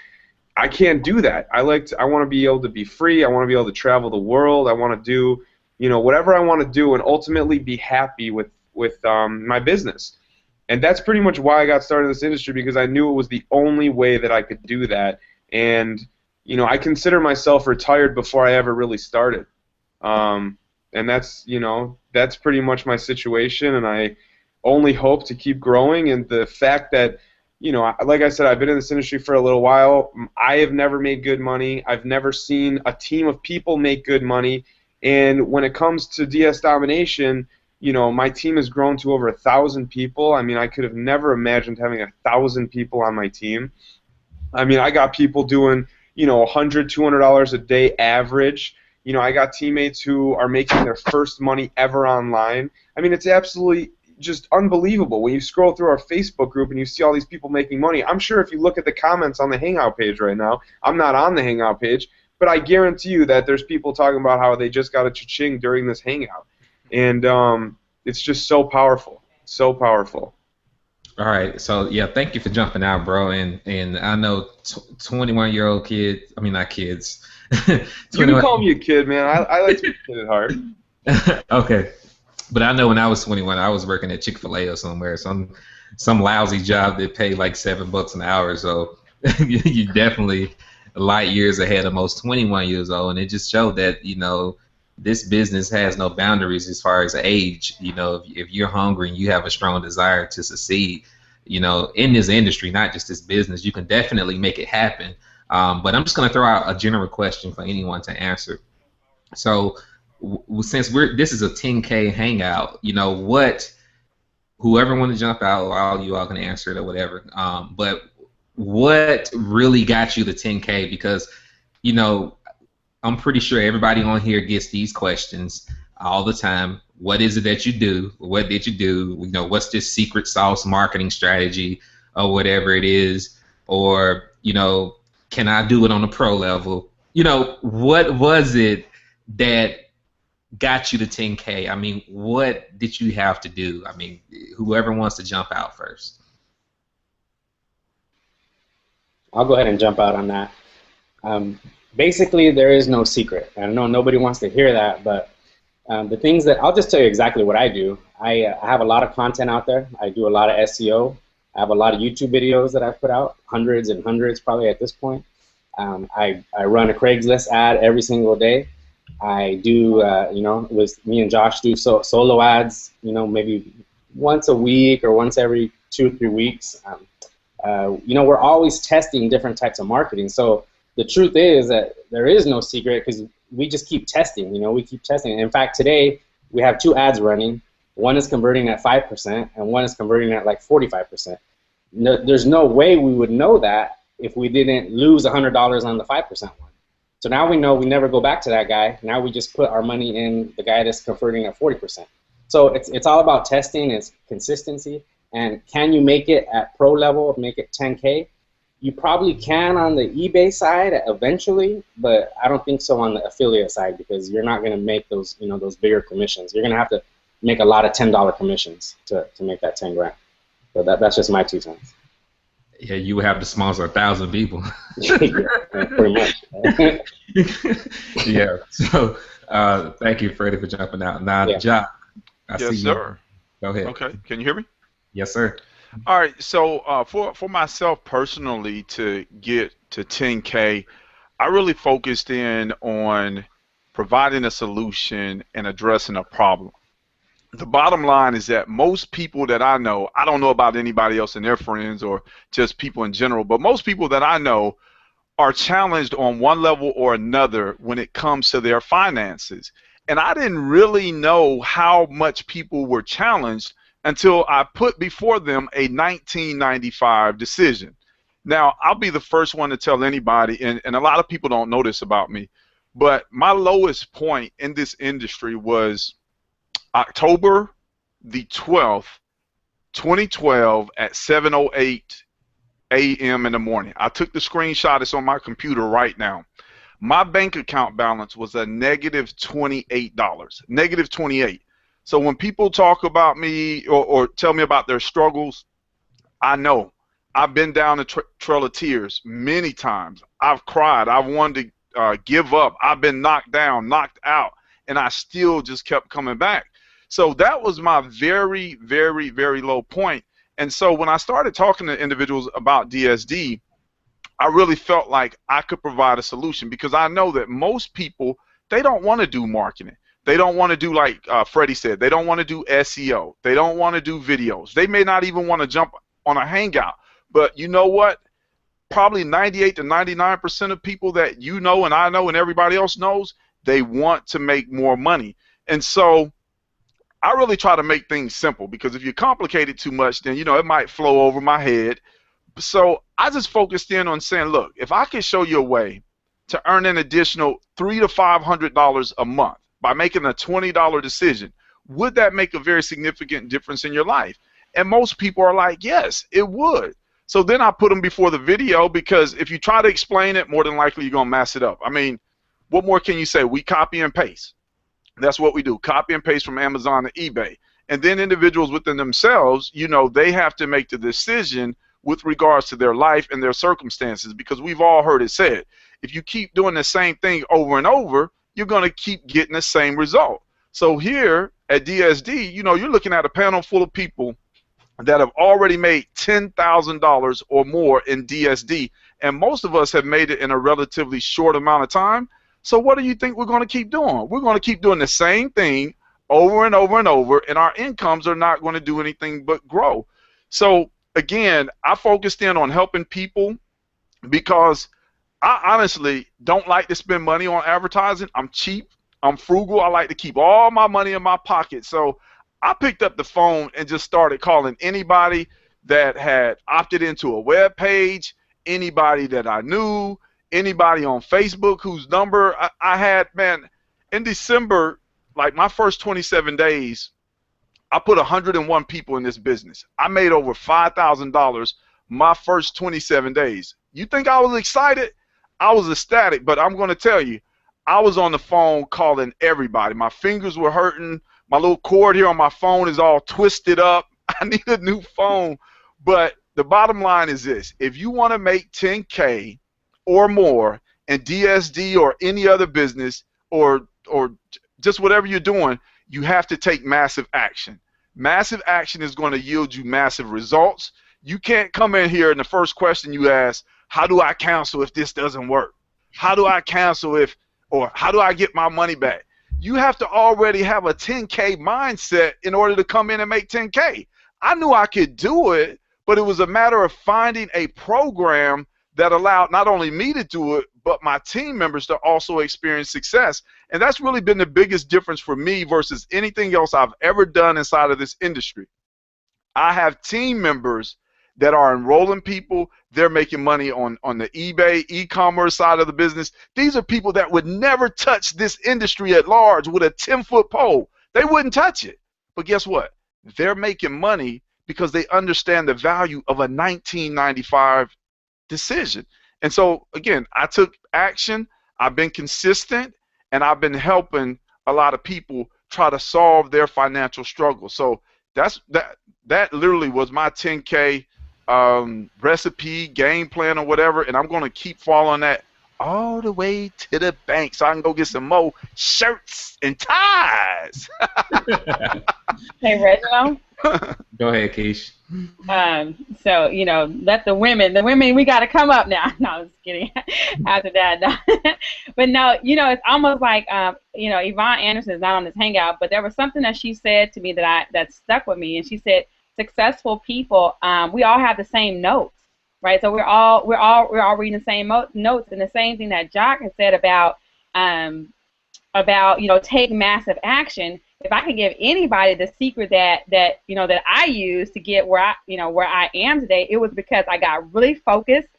I can't do that. I want to be able to be free. I want to be able to travel the world. I want to do, you know, whatever I want to do, and ultimately be happy with my business. And that's pretty much why I got started in this industry, because I knew it was the only way that I could do that. And, you know, I consider myself retired before I ever really started. And that's, you know, that's pretty much my situation. And only hope to keep growing. And the fact that, you know, like I said, I've been in this industry for a little while. I have never made good money. I've never seen a team of people make good money. And when it comes to DS Domination, you know, my team has grown to over 1,000 people. I mean, I could have never imagined having 1,000 people on my team. I mean, I got people doing, you know, $100, $200 a day average. You know, I got teammates who are making their first money ever online. I mean, it's absolutely just unbelievable when you scroll through our Facebook group and you see all these people making money. I'm sure if you look at the comments on the Hangout page right now, I'm not on the Hangout page, but I guarantee you that there's people talking about how they just got a cha-ching during this Hangout. And it's just so powerful, so powerful. All right, so yeah, thank you for jumping out, bro. And I know 21-year-old kids, I mean not kids. You can call me a kid, man. I like to be a kid at heart. Okay, but I know when I was 21, I was working at Chick-fil-A or somewhere, some lousy job that paid like $7 an hour. So you definitely light years ahead of most 21 years old, and it just showed that, you know, this business has no boundaries as far as age. You know, if you're hungry and you have a strong desire to succeed, you know, in this industry, not just this business, you can definitely make it happen. But I'm just going to throw out a general question for anyone to answer. So since this is a 10K hangout, you know, whoever want to jump out, all you all can answer it or whatever. But what really got you to 10K? Because, you know, I'm pretty sure everybody on here gets these questions all the time. What is it that you do? What did you do? You know, what's this secret sauce marketing strategy or whatever it is? Or, you know, can I do it on a pro level? You know, what was it that got you to 10K? I mean, what did you have to do? I mean, whoever wants to jump out first. I'll go ahead and jump out on that. Basically, there is no secret. I know nobody wants to hear that, but the things that I'll just tell you exactly what I do. I have a lot of content out there. I do a lot of SEO. I have a lot of YouTube videos that I put out, hundreds and hundreds probably at this point. I run a Craigslist ad every single day. I do, you know, me and Josh do solo ads, you know, maybe once a week or once every 2 or 3 weeks. You know, we're always testing different types of marketing. So the truth is that there is no secret because we just keep testing. You know, we keep testing. In fact, today we have 2 ads running. One is converting at 5% and one is converting at like 45%. No, there's no way we would know that if we didn't lose $100 on the 5% one. So now we know we never go back to that guy. Now we just put our money in the guy that's converting at 40%. So it's all about testing, it's consistency, and can you make it at pro level, make it 10K? You probably can on the eBay side eventually, but I don't think so on the affiliate side because you're not going to make those, you know, those bigger commissions. You're going to have to make a lot of $10 commissions to make that 10 grand. So that's just my 2 cents. Yeah, you would have to sponsor 1,000 people. Yeah, pretty much. Yeah. So thank you, Freddie, for jumping out. Now, Yeah. Jock, I Yes, see sir. you. Go ahead. Okay, can you hear me? Yes, sir. All right, so for myself personally to get to 10K, I really focused in on providing a solution and addressing a problem. The bottom line is that most people that I know, I don't know about anybody else and their friends or just people in general, but most people that I know are challenged on one level or another when it comes to their finances. And I didn't really know how much people were challenged until I put before them a 1995 decision. Now, I'll be the first one to tell anybody, and a lot of people don't know this about me, but my lowest point in this industry was October the 12th, 2012 at 7:08 a.m. in the morning. I took the screenshot. It's on my computer right now. My bank account balance was a negative $28, negative 28. So when people talk about me or tell me about their struggles, I know. I've been down the trail of tears many times. I've cried. I've wanted to give up. I've been knocked down, knocked out, and I still just kept coming back. So that was my very, very, very low point. And so when I started talking to individuals about DSD, I really felt like I could provide a solution because I know that most people, they don't want to do marketing. They don't want to do, like Freddie said, they don't want to do SEO. They don't want to do videos. They may not even want to jump on a Hangout. But you know what? Probably 98 to 99% of people that you know and I know and everybody else knows, they want to make more money. And so I really try to make things simple, because if you complicate it too much, then, you know, it might flow over my head. So I just focused in on saying, look, if I can show you a way to earn an additional $300 to $500 a month by making a $20 decision, would that make a very significant difference in your life? And most people are like, yes, it would. So then I put them before the video, because if you try to explain it, more than likely you're going to mess it up. I mean, what more can you say? We copy and paste. That's what we do, copy and paste from Amazon to eBay. And then individuals within themselves, you know, they have to make the decision with regards to their life and their circumstances, because we've all heard it said, if you keep doing the same thing over and over, you're going to keep getting the same result. So here at DSD, you know, you're looking at a panel full of people that have already made $10,000 or more in DSD, and most of us have made it in a relatively short amount of time. So what do you think we're going to keep doing? We're going to keep doing the same thing over and over and over, and our incomes are not going to do anything but grow. So again, I focused in on helping people because I honestly don't like to spend money on advertising. I'm cheap. I'm frugal. I like to keep all my money in my pocket. So I picked up the phone and just started calling anybody that had opted into a web page, anybody that I knew, anybody on Facebook whose number I had. Man, in December, like my first 27 days, I put 101 people in this business. I made over $5,000 my first 27 days. You think I was excited? I was ecstatic, but I'm going to tell you, I was on the phone calling everybody. My fingers were hurting. My little cord here on my phone is all twisted up. I need a new phone. But the bottom line is this. If you want to make 10K or more in DSD or any other business or just whatever you're doing, you have to take massive action. Massive action is going to yield you massive results. You can't come in here and the first question you ask, how do I cancel if this doesn't work? How do I cancel or how do I get my money back? You have to already have a 10K mindset in order to come in and make 10K. I knew I could do it, but it was a matter of finding a program that allowed not only me to do it, but my team members to also experience success. And that's really been the biggest difference for me versus anything else I've ever done inside of this industry. I have team members that are enrolling people. They're making money on the eBay, e-commerce side of the business. These are people that would never touch this industry at large with a 10-foot pole. They wouldn't touch it. But guess what? They're making money because they understand the value of a 1995 decision. And so, again, I took action. I've been consistent, and I've been helping a lot of people try to solve their financial struggles. So that literally was my 10K recipe, game plan, or whatever, and I'm going to keep following that all the way to the bank so I can go get some more shirts and ties. Hey, Reginald. Go ahead, Keish. So, you know, let the women, we got to come up now. No, I'm just kidding. After that, no. But no, you know, it's almost like, you know, Yvonne Anderson is not on this hangout, but there was something that she said to me that stuck with me, and she said, successful people, we all have the same notes, right? So we're all reading the same notes, and the same thing that Jock has said about you know, take massive action. If I can give anybody the secret that you know that I use to get where I am today, it was because I got really focused,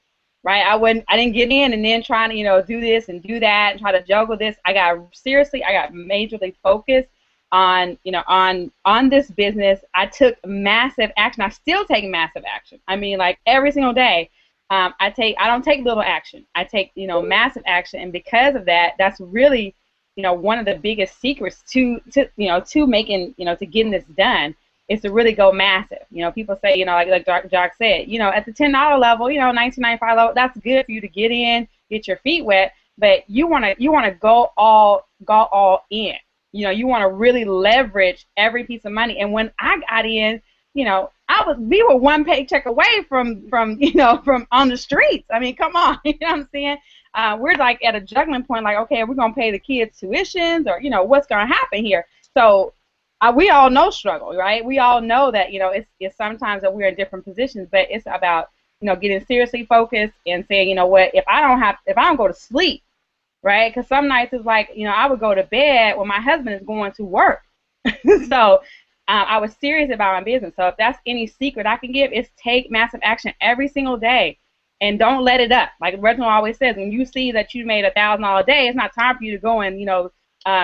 right? I didn't get in and then trying to, you know, do this and do that and try to juggle this. I got majorly focused on, you know, on this business. I took massive action. I still take massive action. I mean, like every single day, I don't take little action. I take, you know, massive action, and because of that, that's really, you know, one of the biggest secrets to making, you know, to getting this done is to really go massive. You know, people say, you know, like Jock said, you know, at the $10 level, you know, $19.95 level, that's good for you to get in, get your feet wet, but you wanna go all in. You know, you want to really leverage every piece of money. And when I got in, we were one paycheck away from on the streets. I mean, come on, you know what I'm saying? We're like at a juggling point, like, okay, are we gonna pay the kids tuitions, or what's gonna happen here? So we all know struggle, right? We all know that it's sometimes that we're in different positions, but it's about getting seriously focused and saying, what, if I don't go to sleep, right? Because some nights it's like, I would go to bed when my husband is going to work. So I was serious about my business. So if that's any secret I can give, it's take massive action every single day and don't let it up. Like Reginald always says, when you see that you made $1,000 a day, it's not time for you to go and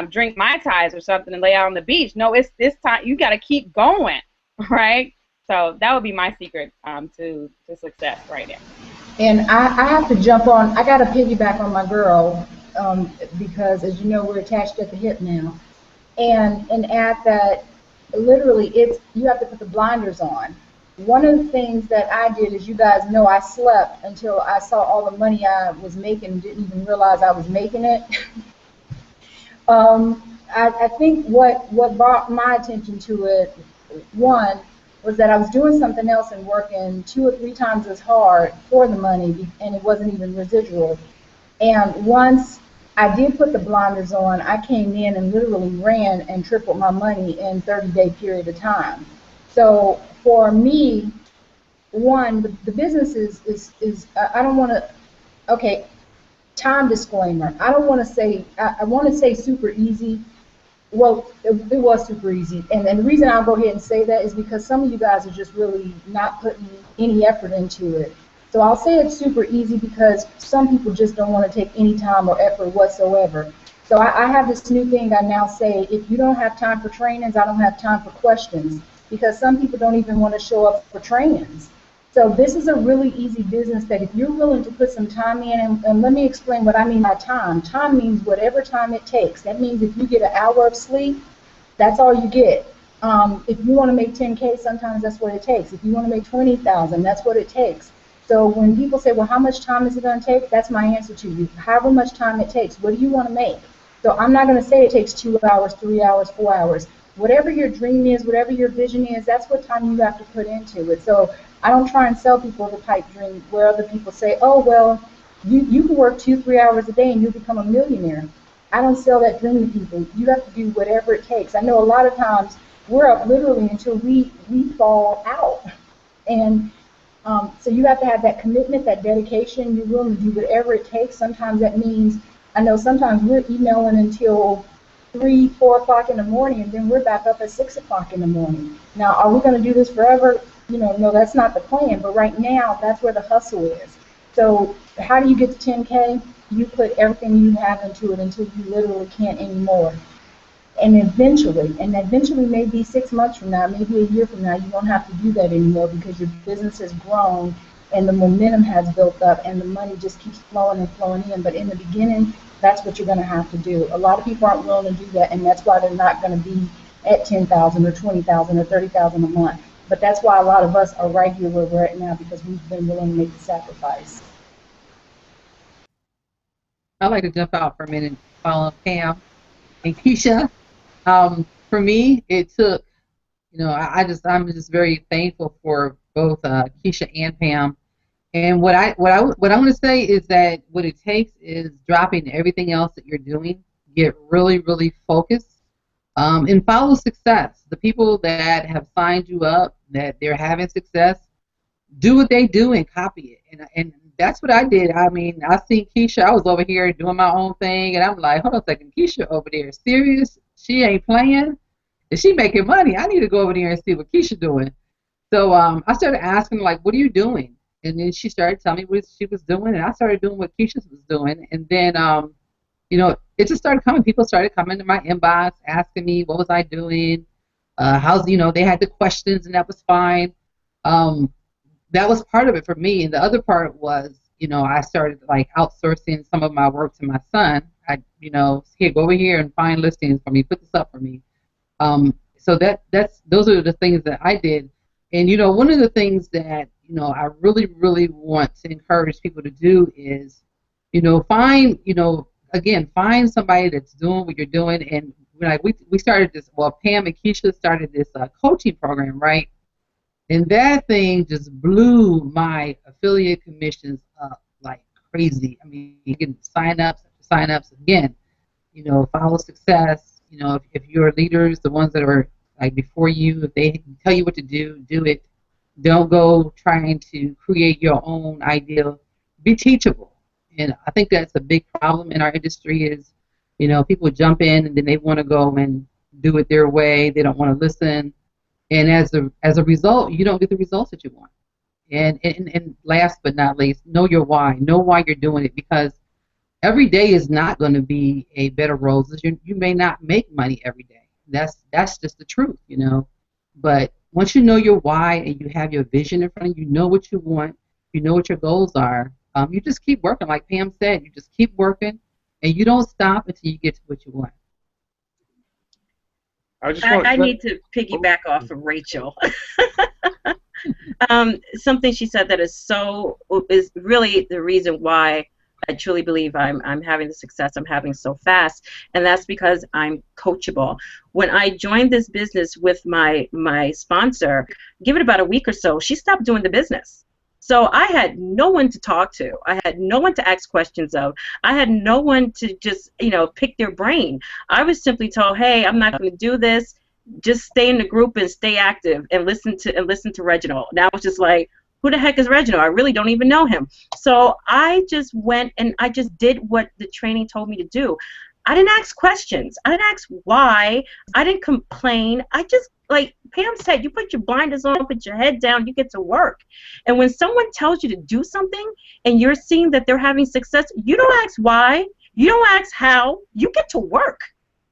drink Mai Tais or something and lay out on the beach. No, it's this time you got to keep going, right? So that would be my secret to success right now. And I have to jump on. I got to piggyback on my girl because, as you know, we're attached at the hip now. And add that literally you have to put the blinders on. One of the things that I did, as you guys know, I slept until I saw all the money I was making and didn't even realize I was making it. I think what brought my attention to it, one, was that I was doing something else and working 2 or 3 times as hard for the money, and it wasn't even residual. And once I did put the blinders on, I came in and literally ran and tripled my money in 30-day period of time. So for me, one, the business is I don't want to, okay, time disclaimer. I don't want to say, I want to say super easy. Well, it was super easy. And the reason I'll go ahead and say that is because some of you guys are just really not putting any effort into it. So I'll say it's super easy because some people just don't want to take any time or effort whatsoever. So I have this new thing I now say, if you don't have time for trainings, I don't have time for questions, because some people don't even want to show up for trainings. So this is a really easy business that if you're willing to put some time in, and let me explain what I mean by time. Time means whatever time it takes. That means if you get an hour of sleep, that's all you get. If you want to make 10K, sometimes that's what it takes. If you want to make 20,000, that's what it takes. So when people say, well, how much time is it going to take? That's my answer to you. However much time it takes. What do you want to make? So I'm not going to say it takes 2 hours, 3 hours, 4 hours. Whatever your dream is, whatever your vision is, that's what time you have to put into it. So I don't try and sell people the pipe dream where other people say, oh, well, you can work 2-3 hours a day and you'll become a millionaire. I don't sell that dream to people. You have to do whatever it takes. I know a lot of times we're up literally until we fall out. And so you have to have that commitment, that dedication. You're willing to do whatever it takes. Sometimes that means, I know sometimes we're emailing until 3, 4 o'clock in the morning, and then we're back up at 6 o'clock in the morning. Now, are we going to do this forever? No, that's not the plan. But right now, that's where the hustle is. So how do you get to 10K? You put everything you have into it until you literally can't anymore. And eventually maybe 6 months from now, maybe a year from now, you won't have to do that anymore because your business has grown and the momentum has built up and the money just keeps flowing and flowing in. But in the beginning, that's what you're going to have to do. A lot of people aren't willing to do that, and that's why they're not going to be at 10,000 or 20,000 or 30,000 a month. But that's why a lot of us are right here where we're at now, because we've been willing to make the sacrifice. I'd like to jump out for a minute and follow Pam and Keisha. For me, it took, I'm just very thankful for both Keisha and Pam. And what I want to say is that what it takes is dropping everything else that you're doing, get really, really focused, and follow success. The people that have signed you up, that they're having success, do what they do and copy it. And that's what I did. I mean, I seen Keisha. I was over here doing my own thing, and I'm like, hold on a second, Keisha over there, serious? She ain't playing? Is she making money? I need to go over there and see what Keisha doing. So I started asking, like, what are you doing? And then she started telling me what she was doing, and I started doing what Keisha was doing. And then, it just started coming. People started coming to my inbox, asking me what was I doing, they had the questions, and that was fine. That was part of it for me. And the other part was, I started like outsourcing some of my work to my son. Here, go over here and find listings for me, put this up for me. So those are the things that I did. And, one of the things that, I really, really want to encourage people to do is, find somebody that's doing what you're doing. And we started this, Pam and Keisha started this coaching program, right? And that thing just blew my affiliate commissions up like crazy. I mean, you can sign ups again. Follow success. If your leaders, the ones that are like before you, if they tell you what to do it. Don't go trying to create your own idea. Be teachable. And I think that's a big problem in our industry is, people jump in and then they want to go and do it their way. They don't want to listen. And as a result, you don't get the results that you want. And last but not least, know your why. Know why you're doing it because every day is not going to be a bed of roses. You may not make money every day. That's just the truth, But once you know your why and you have your vision in front of you, you know what you want, you know what your goals are, you just keep working. Like Pam said, you just keep working, and you don't stop until you get to what you want. I need to piggyback off of Rachel. Something she said that is really the reason why I truly believe I'm having the success I'm having so fast, and that's because I'm coachable. When I joined this business with my sponsor, give it about a week or so, she stopped doing the business. So I had no one to talk to. I had no one to ask questions of. I had no one to just, pick their brain. I was simply told, hey, I'm not going to do this. Just stay in the group and stay active and listen to Reginald. And I was just like, who the heck is Reginald? I really don't even know him. So I just went and I just did what the training told me to do. I didn't ask questions. I didn't ask why. I didn't complain. I just, like Pam said, you put your blinders on, put your head down, you get to work. And when someone tells you to do something and you're seeing that they're having success, you don't ask why. You don't ask how. You get to work.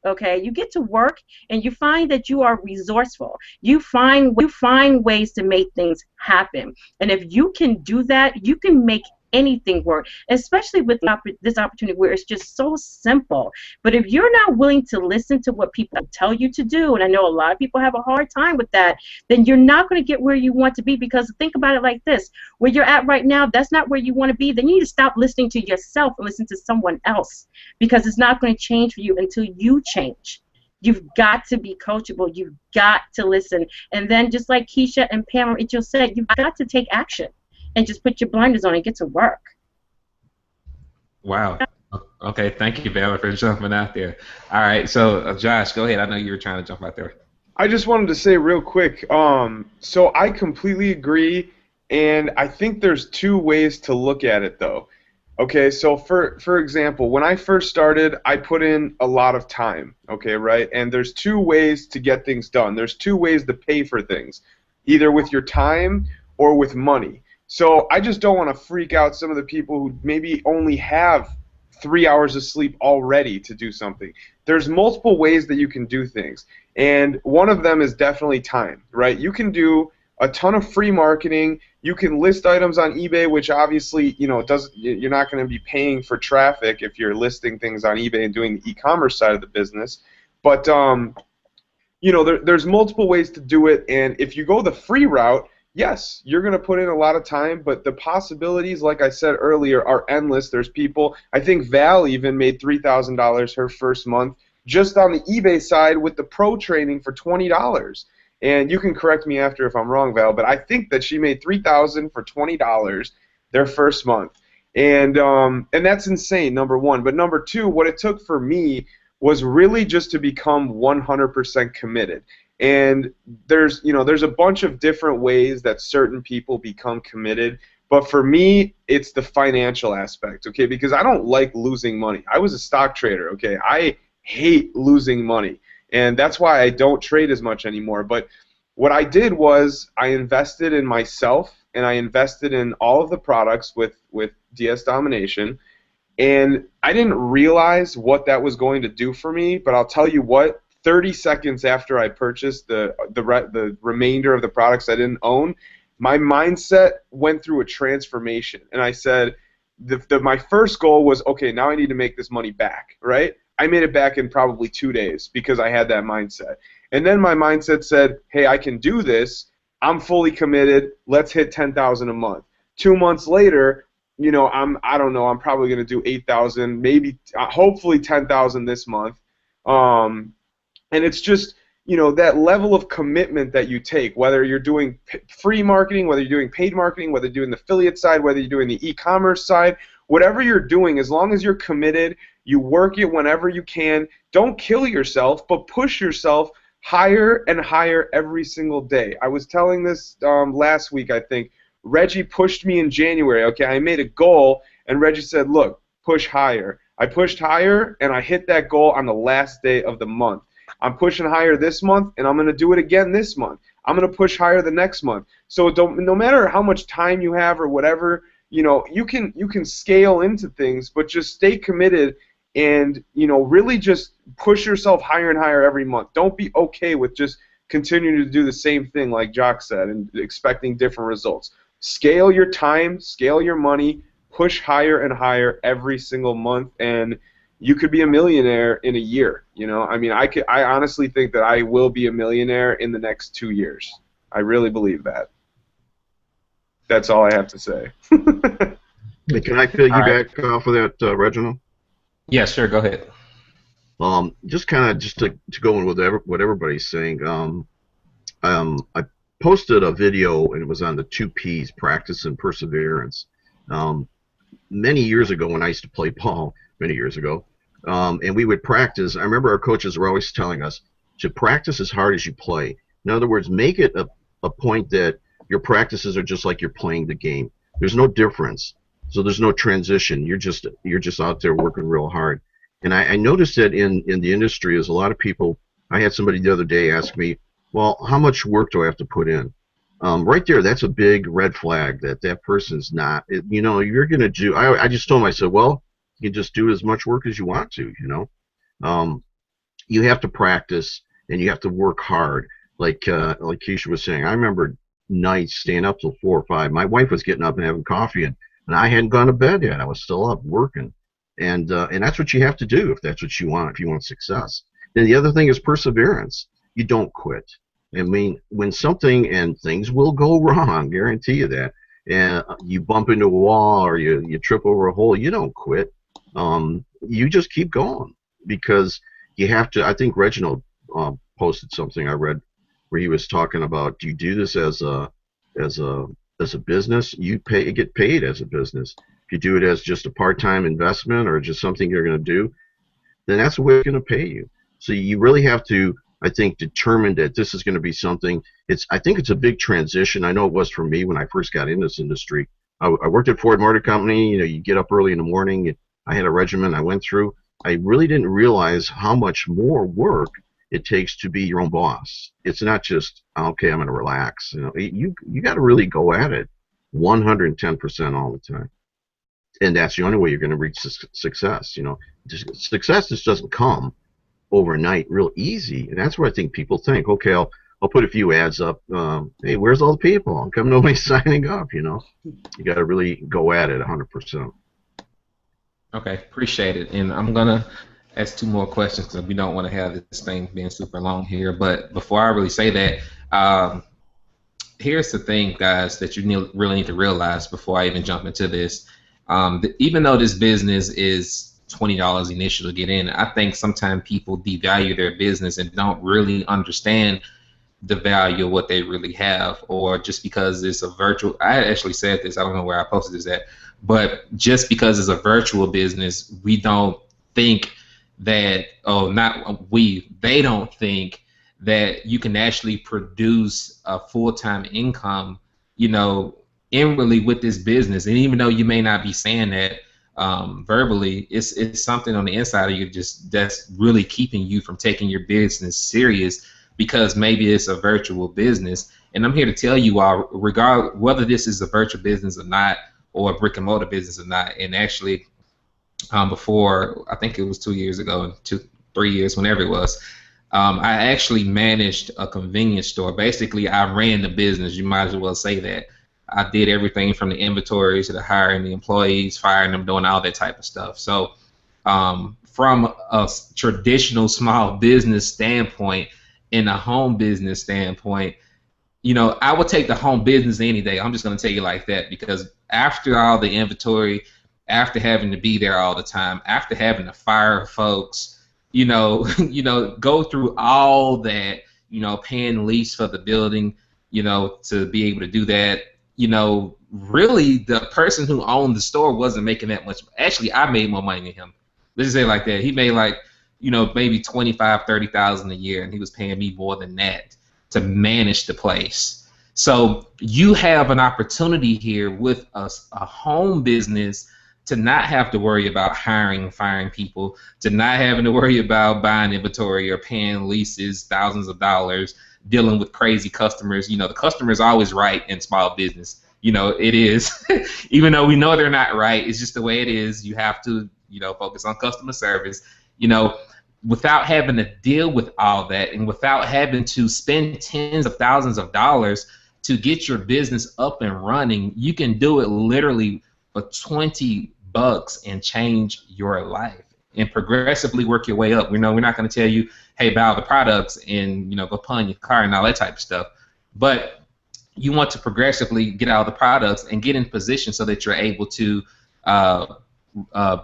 Okay, you get to work and you find that you are resourceful. You find ways to make things happen. And if you can do that, you can make anything work, especially with this opportunity where it's just so simple. But if you're not willing to listen to what people tell you to do, and I know a lot of people have a hard time with that, then you're not going to get where you want to be. Because think about it like this, where you're at right now, that's not where you want to be. Then you need to stop listening to yourself and listen to someone else, because it's not going to change for you until you change. You've got to be coachable. You've got to listen. And then just like Keisha and Pam Rachel said, you've got to take action and just put your blinders on and get to work. Wow. Okay, thank you, Bella, for jumping out there. All right, so Josh, go ahead. I know you were trying to jump out there. I just wanted to say real quick, so I completely agree, and I think there's two ways to look at it, though. Okay, so for example, when I first started, I put in a lot of time, okay, right? And there's two ways to get things done. There's two ways to pay for things, either with your time or with money. So I just don't want to freak out some of the people who maybe only have 3 hours of sleep already to do something. There's multiple ways that you can do things, and one of them is definitely time, right? You can do a ton of free marketing. You can list items on eBay, which obviously, you're not going to be paying for traffic if you're listing things on eBay and doing the e-commerce side of the business. But there's multiple ways to do it, and if you go the free route, yes, you're going to put in a lot of time, but the possibilities, like I said earlier, are endless. There's people, I think Val even made $3,000 her first month just on the eBay side with the pro training for $20. And you can correct me after if I'm wrong, Val, but I think that she made $3,000 for $20 their first month. And that's insane, number one. But number two, what it took for me was really just to become 100% committed. And there's a bunch of different ways that certain people become committed, but for me, it's the financial aspect, okay? Because I don't like losing money. I was a stock trader, okay? I hate losing money, and that's why I don't trade as much anymore. But what I did was I invested in myself, and I invested in all of the products with DS Domination, and I didn't realize what that was going to do for me, but I'll tell you what, 30 seconds after I purchased the remainder of the products I didn't own, my mindset went through a transformation. And I said, my first goal was, okay, now I need to make this money back, right? I made it back in probably 2 days because I had that mindset. And then my mindset said, hey, I can do this. I'm fully committed. Let's hit 10,000 a month. 2 months later, I don't know, I'm probably going to do 8,000, maybe, hopefully 10,000 this month. And it's just, you know, that level of commitment that you take, whether you're doing free marketing, whether you're doing paid marketing, whether you're doing the affiliate side, whether you're doing the e-commerce side, whatever you're doing, as long as you're committed, you work it whenever you can. Don't kill yourself, but push yourself higher and higher every single day. I was telling this last week, I think. Reggie pushed me in January. Okay, I made a goal, and Reggie said, look, push higher. I pushed higher, and I hit that goal on the last day of the month. I'm pushing higher this month, and I'm going to do it again this month. I'm going to push higher the next month. So no matter how much time you have or whatever, you know, you can scale into things, but just stay committed and, you know, really just push yourself higher and higher every month. Don't be okay with just continuing to do the same thing like Jock said and expecting different results. Scale your time, scale your money, push higher and higher every single month, and you could be a millionaire in a year. You know, I mean, I honestly think that I will be a millionaire in the next 2 years. I really believe that. That's all I have to say. Hey, can I piggyback off of that, Reginald? Yeah, sure. Go ahead. Just to go in with what everybody's saying. I posted a video, and it was on the 2 P's, practice and perseverance. Many years ago, when I used to play ball, many years ago, and we would practice. I remember our coaches were always telling us to practice as hard as you play. In other words, make it a point that your practices are just like you're playing the game. There's no difference. So there's no transition. You're just out there working real hard. And I noticed that in the industry is a lot of people. I had somebody the other day ask me, well, how much work do I have to put in? Right there, that's a big red flag that person's not. You know, you're going to do. I just told him, I said, well, you can just do as much work as you want to. You know, you have to practice and you have to work hard. Like Keisha was saying, I remember nights staying up till 4 or 5. My wife was getting up and having coffee, and I hadn't gone to bed yet. I was still up working, and that's what you have to do if that's what you want. If you want success. Then the other thing is perseverance. You don't quit. I mean, when something and things will go wrong, guarantee you that, and you bump into a wall or you trip over a hole, you don't quit. You just keep going because you have to. I think Reginald posted something I read where he was talking about, do you do this as a business? You get paid as a business. If you do it as just a part-time investment or just something you're going to do, then that's the way it's going to pay you. So you really have to, I think, determine that this is going to be something. I think it's a big transition. I know it was for me when I first got in this industry. I worked at Ford Motor Company. You know, you get up early in the morning. I had a regimen I went through. I really didn't realize how much more work it takes to be your own boss. It's not just, okay, I'm going to relax. You know, you got to really go at it 110% all the time. And that's the only way you're going to reach success. You know, success just doesn't come overnight real easy. And that's what I think people think, okay, I'll put a few ads up. Hey, where's all the people? How come nobody's signing up? You know, you got to really go at it 100%. Okay, appreciate it. And I'm going to ask 2 more questions because we don't want to have this thing being super long here. But before I really say that, here's the thing, guys, that you really need to realize before I even jump into this. Even though this business is $20 initial to get in, I think sometimes people devalue their business and don't really understand the value of what they really have, or just because it's a virtual. I actually said this, I don't know where I posted this at, but just because it's a virtual business, we don't think that, they don't think that you can actually produce a full-time income, you know, inwardly with this business. And even though you may not be saying that verbally, it's something on the inside of you that's really keeping you from taking your business serious, because maybe it's a virtual business. And I'm here to tell you all, regardless whether this is a virtual business or not, or a brick and mortar business or not, and actually before, I think it was 2 years ago, 3 years, whenever it was, I actually managed a convenience store. Basically, I ran the business. You might as well say that. I did everything from the inventory to the hiring the employees, firing them, doing all that type of stuff. So from a traditional small business standpoint and a home business standpoint, you know, I would take the home business any day. I'm just going to tell you like that, because after all the inventory, after having to be there all the time, after having to fire folks, you know, go through all that, paying lease for the building, to be able to do that. Really the person who owned the store wasn't making that much. Actually, I made more money than him. Let's just say it like that. He made like, maybe 25, 30,000 a year, and he was paying me more than that to manage the place. So you have an opportunity here with a home business to not have to worry about hiring and firing people, to not having to worry about buying inventory or paying leases, thousands of dollars, dealing with crazy customers. The customer is always right in small business. It is. Even though we know they're not right, it's just the way it is. You have to, focus on customer service. Without having to deal with all that and without having to spend tens of thousands of dollars to get your business up and running, you can do it literally for $20 and change your life and progressively work your way up. We're not going to tell you, hey, buy all the products and go pawn your car and all that type of stuff. But you want to progressively get out of the products and get in position so that you're able to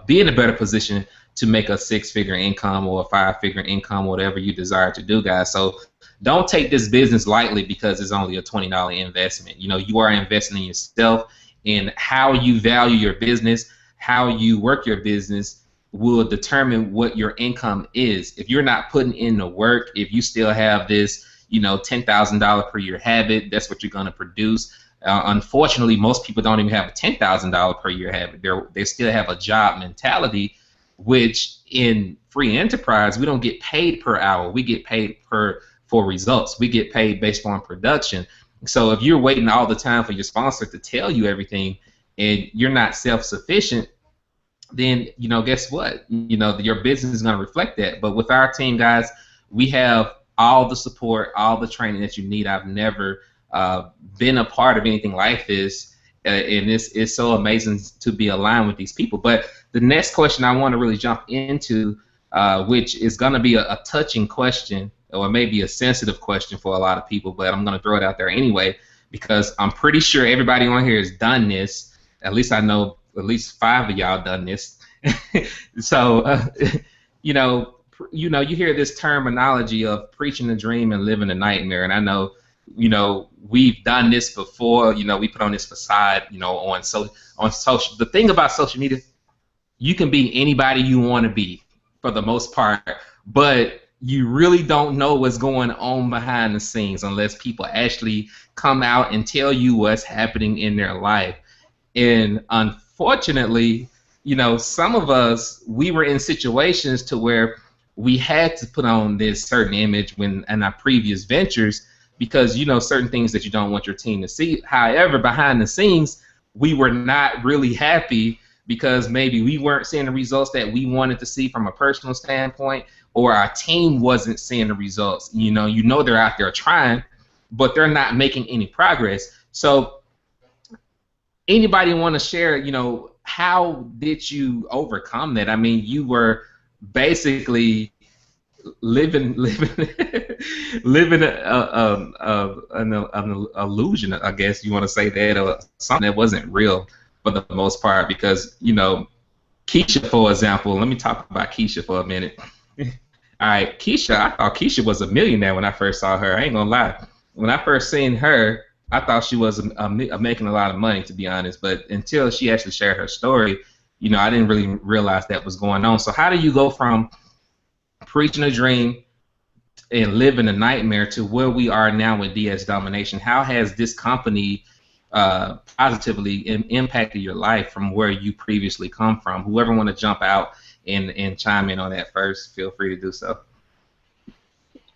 be in a better position to make a 6-figure income or a 5-figure income, whatever you desire to do, guys. So don't take this business lightly because it's only a $20 investment. You are investing in yourself, and how you value your business, how you work your business will determine what your income is. If you're not putting in the work, if you still have this, $10,000 per year habit, that's what you're going to produce. Unfortunately, most people don't even have a $10,000 per year habit. They still have a job mentality, which in free enterprise, we don't get paid per hour. We get paid for results. We get paid based on production. So if you're waiting all the time for your sponsor to tell you everything and you're not self-sufficient, then, guess what? Your business is going to reflect that. But with our team, guys, we have all the support, all the training that you need. I've never been a part of anything like this, and it's so amazing to be aligned with these people. But the next question I want to really jump into, which is going to be a touching question, or maybe a sensitive question for a lot of people, but I'm going to throw it out there anyway, because I'm pretty sure everybody on here has done this. At least I know at least 5 of y'all done this. So, you hear this terminology of preaching the dream and living a nightmare, and I know, we've done this before. We put on this facade, on social. The thing about social media, you can be anybody you want to be for the most part, but you really don't know what's going on behind the scenes unless people actually come out and tell you what's happening in their life. And unfortunately, some of us, we were in situations to where we had to put on this certain image in our previous ventures because, certain things that you don't want your team to see. However, behind the scenes, we were not really happy because maybe we weren't seeing the results that we wanted to see from a personal standpoint, or our team wasn't seeing the results. They're out there trying, but they're not making any progress. So anybody want to share, how did you overcome that? I mean, you were basically living an illusion, I guess you want to say that, or something that wasn't real for the most part, because Keisha, for example, let me talk about Keisha for a minute. All right, Keisha, I thought Keisha was a millionaire when I first saw her. I ain't gonna lie. When I first seen her, I thought she was making a lot of money, to be honest. But until she actually shared her story, I didn't really realize that was going on. So how do you go from preaching a dream and living a nightmare to where we are now with DS Domination? How has this company positively impacted your life from where you previously come from? Whoever want to jump out and chime in on that first, feel free to do so.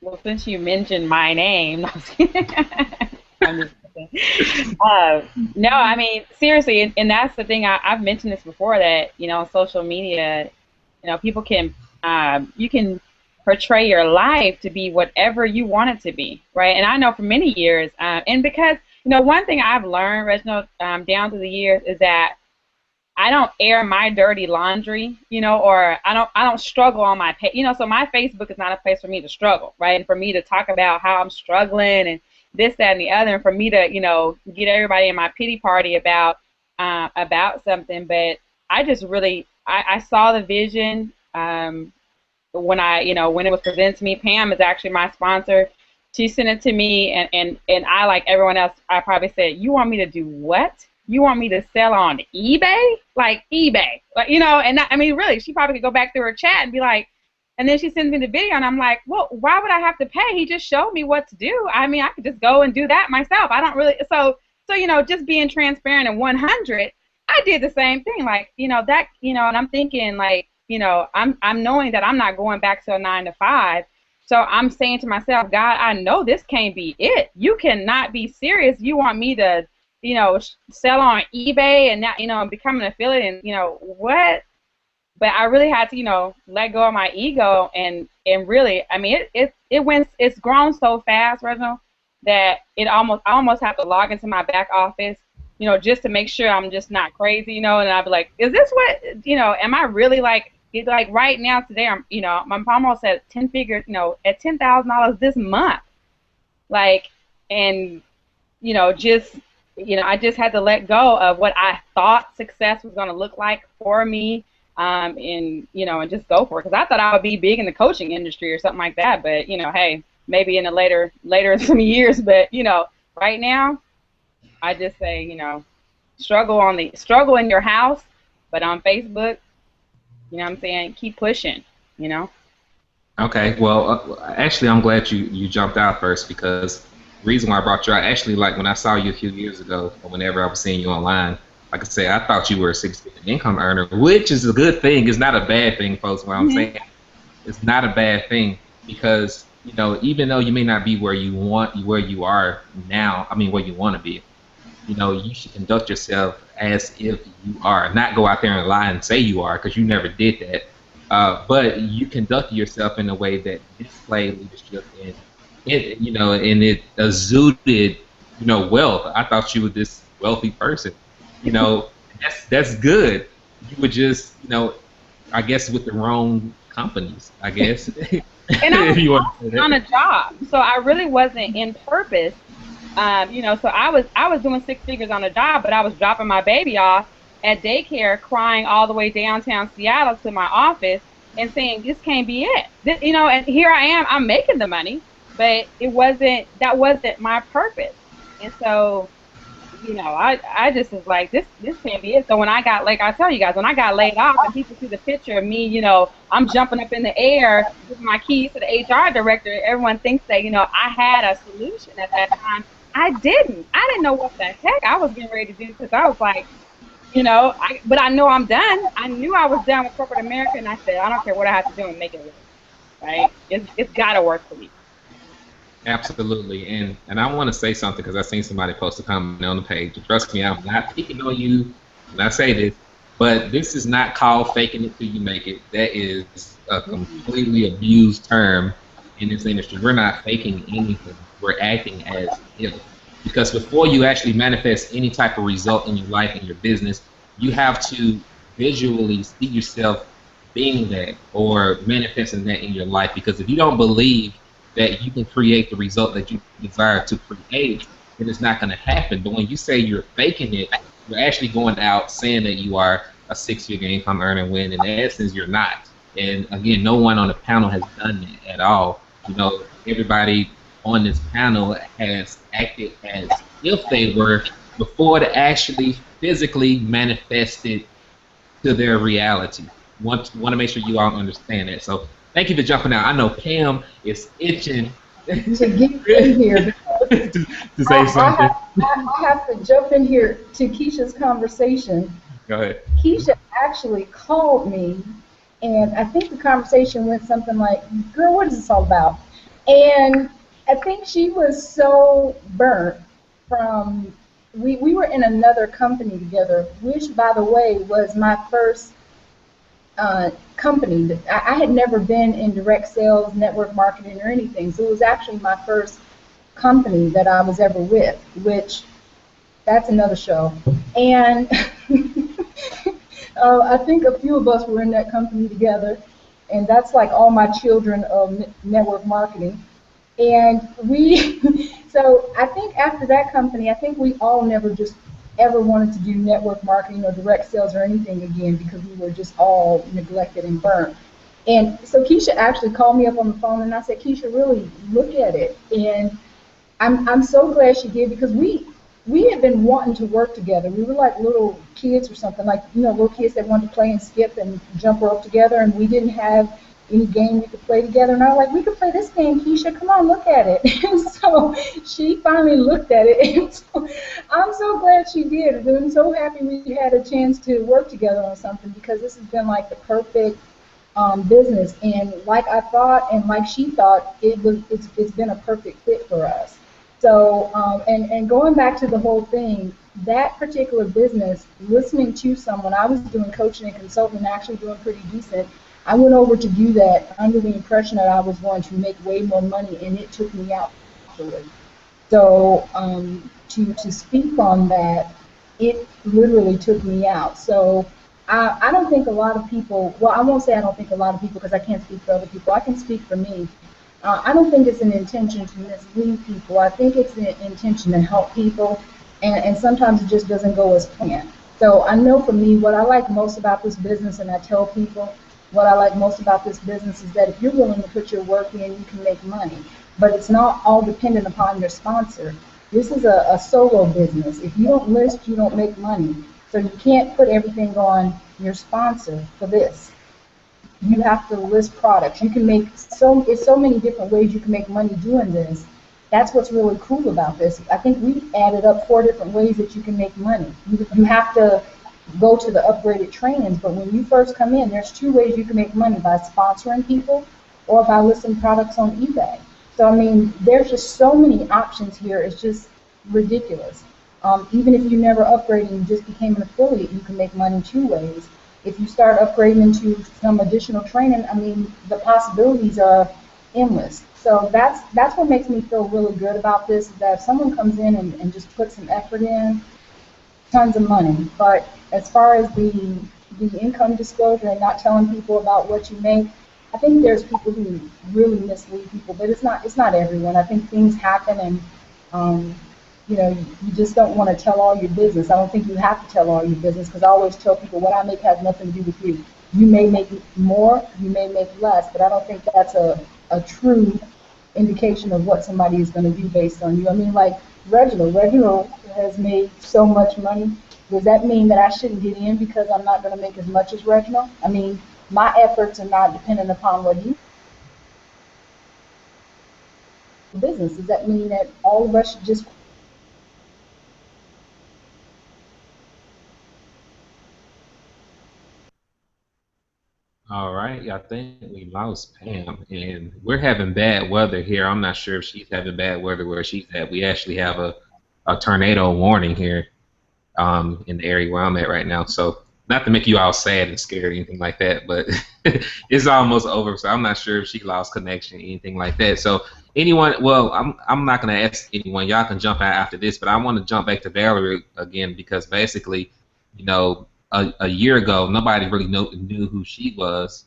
Well, since you mentioned my name, I'm just no, I mean, seriously, and that's the thing. I've mentioned this before, that social media, people can you can portray your life to be whatever you want it to be, right? And I know for many years, and because one thing I've learned, Reginald, down through the years, is that I don't air my dirty laundry, or I don't struggle on my page, so my Facebook is not a place for me to struggle, right? And for me to talk about how I'm struggling and this, that, and the other, and for me to, get everybody in my pity party about something. But I just really, I saw the vision when when it was presented to me. Pam is actually my sponsor, she sent it to me, and I, like everyone else, I probably said, "You want me to do what? You want me to sell on eBay? Like eBay? Like, you know?" And I mean, really, she probably could go back through her chat and be like, and then she sends me the video, and I'm like, "Well, why would I have to pay? He just showed me what to do. I mean, I could just go and do that myself. I don't really." So you know, just being transparent and 100, I did the same thing. Like, you know, that, you know, and I'm thinking, like, you know, I'm knowing that I'm not going back to a 9 to 5. So I'm saying to myself, God, I know this can't be it. You cannot be serious. You want me to, you know, sell on eBay and not, you know, become an affiliate and, you know, what? But I really had to, you know, let go of my ego and really, I mean, it's grown so fast, Reginald, that I almost have to log into my back office, you know, just to make sure I'm just not crazy, you know, and I'd be like, is this what, you know, am I really like right now today, you know, I'm almost at 10 figures, you know, at $10,000 this month, like, and, you know, just, you know, I just had to let go of what I thought success was going to look like for me, and, you know, and just go for it, because I thought I would be big in the coaching industry or something like that, but, you know, hey, maybe in a later some years, but, you know, right now, I just say, you know, struggle in your house, but on Facebook, you know what I'm saying, keep pushing, you know. Okay, well, actually, I'm glad you jumped out first, because the reason why I brought you out, actually, like when I saw you a few years ago, or whenever I was seeing you online, like I say, I thought you were a six-figure income earner, which is a good thing. It's not a bad thing, folks. What I'm saying, it's not a bad thing, because, you know, even though you may not be where you are now, I mean, where you want to be, you know, you should conduct yourself as if you are, not go out there and lie and say you are, because you never did that. But you conduct yourself in a way that displayed leadership and it, you know, and it exuded, you know, wealth. I thought you were this wealthy person, you know. That's good. You were just, you know, I guess with the wrong companies, I guess. And I was on a job, so I really wasn't in purpose. You know, so I was doing 6 figures on a job, but I was dropping my baby off at daycare, crying all the way downtown Seattle to my office and saying, this can't be it. This, you know, and here I am, I'm making the money, but that wasn't my purpose. And so, you know, I just was like, this can't be it. So when I got, like I tell you guys, when I got laid off and people see the picture of me, you know, I'm jumping up in the air with my keys to the HR director, everyone thinks that, you know, I had a solution at that time. I didn't know what the heck I was getting ready to do, because I was like, you know, but I know I'm done. I knew I was done with corporate America, and I said, I don't care what I have to do and make it work, right? It's got to work for me. Absolutely, and I want to say something, because I seen somebody post a comment on the page. Trust me, I'm not picking on you when I say this, but this is not called faking it till you make it. That is a completely abused term in this industry. We're not faking anything. We're acting as if. Because before you actually manifest any type of result in your life and your business, you have to visually see yourself being that or manifesting that in your life. Because if you don't believe that you can create the result that you desire to create, then it's not going to happen. But when you say you're faking it, you're actually going out saying that you are a six-figure income earner, when in essence you're not. And again, no one on the panel has done that at all. You know, everybody on this panel has acted as if they were before they actually physically manifested to their reality. Want to make sure you all understand that. So thank you for jumping out. I know Pam is itching to get in here. to say something. I have to jump in here to Keisha's conversation. Go ahead. Keisha actually called me, and I think the conversation went something like, girl, what is this all about? And I think she was so burnt from, we were in another company together, which, by the way, was my first company. I had never been in direct sales, network marketing, or anything, so it was actually my first company that I was ever with, which, that's another show. And I think a few of us were in that company together, and that's like all my children of network marketing. And so I think after that company, I think we all never just ever wanted to do network marketing or direct sales or anything again, because we were just all neglected and burnt. And so Keisha actually called me up on the phone, and I said, Keisha, really look at it. And I'm so glad she did, because we had been wanting to work together. We were like little kids or something, like, you know, little kids that wanted to play and skip and jump rope together, and we didn't have any game we could play together. And I was like, we could play this game, Keisha. Come on, look at it. And so she finally looked at it, and so I'm so glad she did. And I'm so happy we had a chance to work together on something, because this has been like the perfect business. And like I thought, and like she thought, it's been a perfect fit for us. So, and going back to the whole thing, that particular business, listening to someone, I was doing coaching and consulting, and actually doing pretty decent. I went over to do that under the impression that I was going to make way more money, and it took me out actually. So, to speak on that, it literally took me out. So I don't think a lot of people, well, I won't say I don't think a lot of people, because I can't speak for other people. I can speak for me. I don't think it's an intention to mislead people. I think it's an intention to help people, and sometimes it just doesn't go as planned. So I know for me, what I like most about this business, and I tell people, what I like most about this business is that if you're willing to put your work in, you can make money. But it's not all dependent upon your sponsor. This is a solo business. If you don't list, you don't make money. So you can't put everything on your sponsor for this. You have to list products. You can make it's so many different ways you can make money doing this. That's what's really cool about this. I think we added up 4 different ways that you can make money. You have to go to the upgraded trainings, but when you first come in, there's 2 ways you can make money: by sponsoring people or by listing products on eBay. So I mean, there's just so many options here. It's just ridiculous. Even if you never upgraded and you just became an affiliate, you can make money 2 ways. If you start upgrading into some additional training, I mean, the possibilities are endless. So that's what makes me feel really good about this, is that if someone comes in and just puts some effort in, tons of money. But as far as the income disclosure and not telling people about what you make, I think there's people who really mislead people, but it's not everyone. I think things happen, and you know, you just don't want to tell all your business. I don't think you have to tell all your business, because I always tell people what I make has nothing to do with you. You may make more, you may make less, but I don't think that's a true indication of what somebody is going to do based on you. I mean, like Reginald has made so much money. Does that mean that I shouldn't get in because I'm not going to make as much as Reginald? I mean, my efforts are not dependent upon what he business. Does that mean that all of us should just All right, I think we lost Pam, and we're having bad weather here. I'm not sure if she's having bad weather where she's at. We actually have a tornado warning here in the area where I'm at right now. So not to make you all sad and scared or anything like that, but it's almost over. So I'm not sure if she lost connection or anything like that. So anyone, well, I'm not gonna ask anyone. Y'all can jump out after this, but I want to jump back to Valerie again, because basically, you know, a year ago nobody really knew who she was,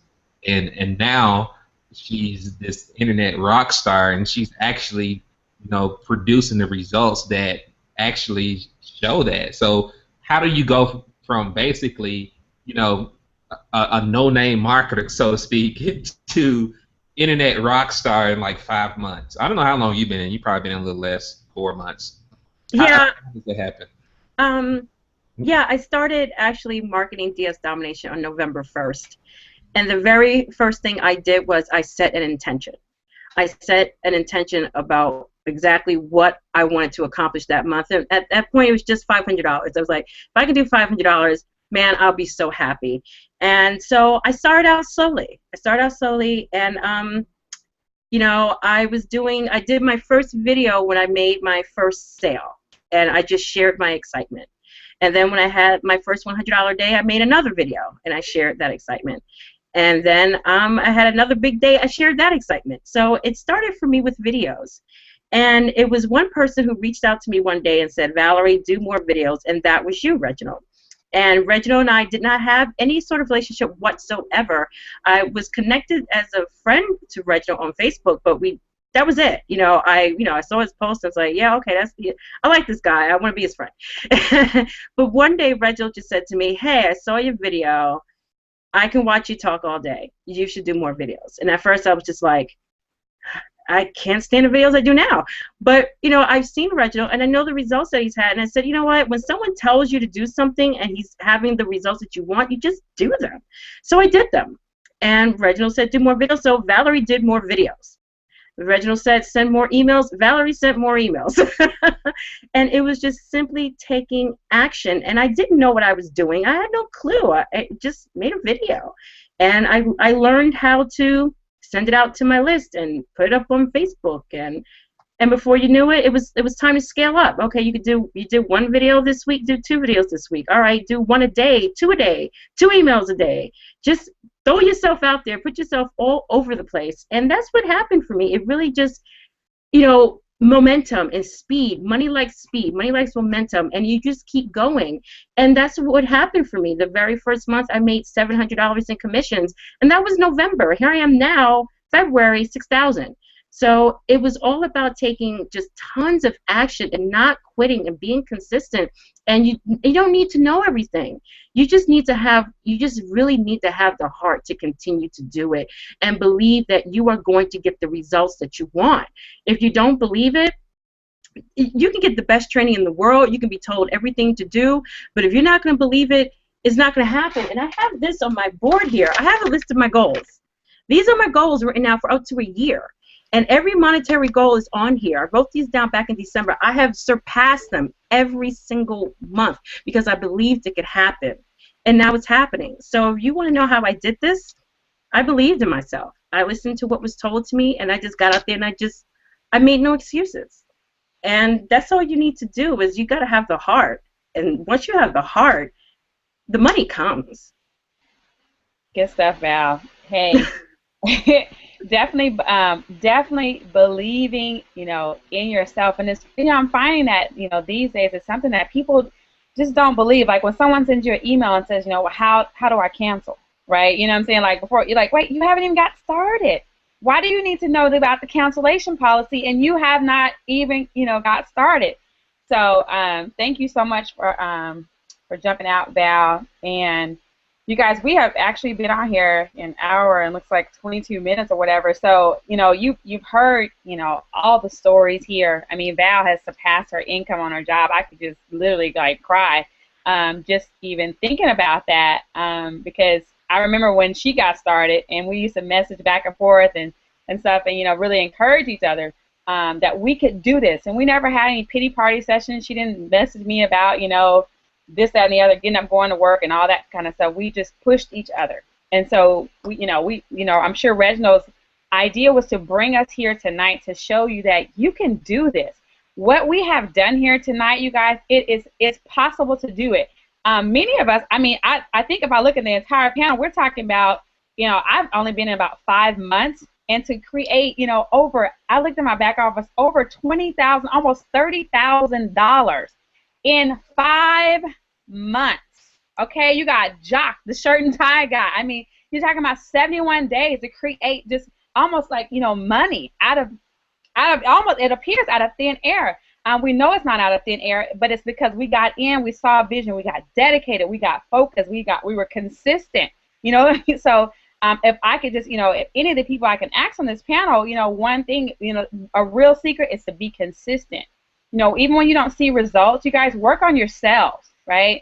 and now she's this internet rock star, and she's actually, you know, producing the results that actually show that. So how do you go from basically, you know, a no-name marketer, so to speak, to internet rock star in like 5 months? I don't know how long you've been in. You've probably been in a little less, 4 months. Yeah. How does that happen? Yeah, I started actually marketing DS Domination on November 1st. And the very first thing I did was I set an intention. I set an intention about exactly what I wanted to accomplish that month. And at that point, it was just $500. I was like, if I can do $500, man, I'll be so happy. And so I started out slowly. And you know, I did my first video when I made my first sale, and I just shared my excitement. And then when I had my first $100 day, I made another video, and I shared that excitement. And then I had another big day, I shared that excitement. So it started for me with videos. And it was one person who reached out to me one day and said, Valerie, do more videos, and that was you, Reginald. And Reginald and I did not have any sort of relationship whatsoever. I was connected as a friend to Reginald on Facebook, but that was it. I saw his post. I was like, yeah, okay, I like this guy. I want to be his friend. But one day, Reginald just said to me, hey, I saw your video. I can watch you talk all day. You should do more videos. And at first I was just like, I can't stand the videos I do now. But, you know, I've seen Reginald, and I know the results that he's had. And I said, you know what? When someone tells you to do something and he's having the results that you want, you just do them. So I did them. And Reginald said, do more videos. So Valerie did more videos. Reginald said, send more emails. Valerie sent more emails. And it was just simply taking action. And I didn't know what I was doing. I had no clue. I just made a video. And I learned how to send it out to my list and put it up on Facebook, and before you knew it, it was time to scale up. Okay, you do one video this week, do 2 videos this week. All right, do 1 a day, 2 a day, 2 emails a day. Just throw yourself out there, put yourself all over the place, and that's what happened for me. It really just, you know, momentum and speed. Money likes speed. Money likes momentum, and you just keep going. And that's what happened for me. The very first month, I made $700 in commissions, and that was November. Here I am now, February, $6,000. So it was all about taking just tons of action and not quitting and being consistent. And you don't need to know everything. You just really need to have the heart to continue to do it and believe that you are going to get the results that you want. If you don't believe it, you can get the best training in the world. You can be told everything to do, but if you're not going to believe it, it's not going to happen. And I have this on my board here. I have a list of my goals. These are my goals written out for up to a year. And every monetary goal is on here. I wrote these down back in December. I have surpassed them every single month because I believed it could happen. And now it's happening. So if you want to know how I did this, I believed in myself. I listened to what was told to me, and I just got out there and I made no excuses. And that's all you need to do is you got to have the heart. And once you have the heart, the money comes. Good stuff, Val. Hey. Definitely believing, you know, in yourself. And it's, you know, I'm finding that, you know, these days it's something that people just don't believe. Like when someone sends you an email and says, you know, well, how do I cancel, right? You know what I'm saying? Like before, you're like, wait, you haven't even got started. Why do you need to know about the cancellation policy and you have not even, you know, got started? So thank you so much for jumping out, Val. And you guys, we have actually been on here an hour and looks like 22 minutes or whatever. So, you know, you've heard, you know, all the stories here. I mean, Val has surpassed her income on her job. I could just literally like cry just even thinking about that because I remember when she got started and we used to message back and forth and stuff and, you know, really encourage each other that we could do this. And we never had any pity party sessions. She didn't message me about, you know, this, that, and the other, getting up, going to work, and all that kind of stuff. We just pushed each other, and so we, I'm sure Reginald's idea was to bring us here tonight to show you that you can do this. What we have done here tonight, you guys, it's possible to do it. Many of us, I mean, I think if I look at the entire panel, we're talking about, you know, I've only been in about 5 months, and to create, you know, I looked at my back office, over $20,000, almost $30,000. In 5 months, okay? You got Jock, the shirt and tie guy. I mean, you're talking about 71 days to create just almost like, you know, money out of almost, it appears out of thin air. We know it's not out of thin air, but it's because we got in, we saw a vision, we got dedicated, we got focused, we were consistent, you know? So if I could just, you know, if any of the people I can ask on this panel, you know, one thing, you know, a real secret is to be consistent. You know, even when you don't see results, you guys work on yourselves, right?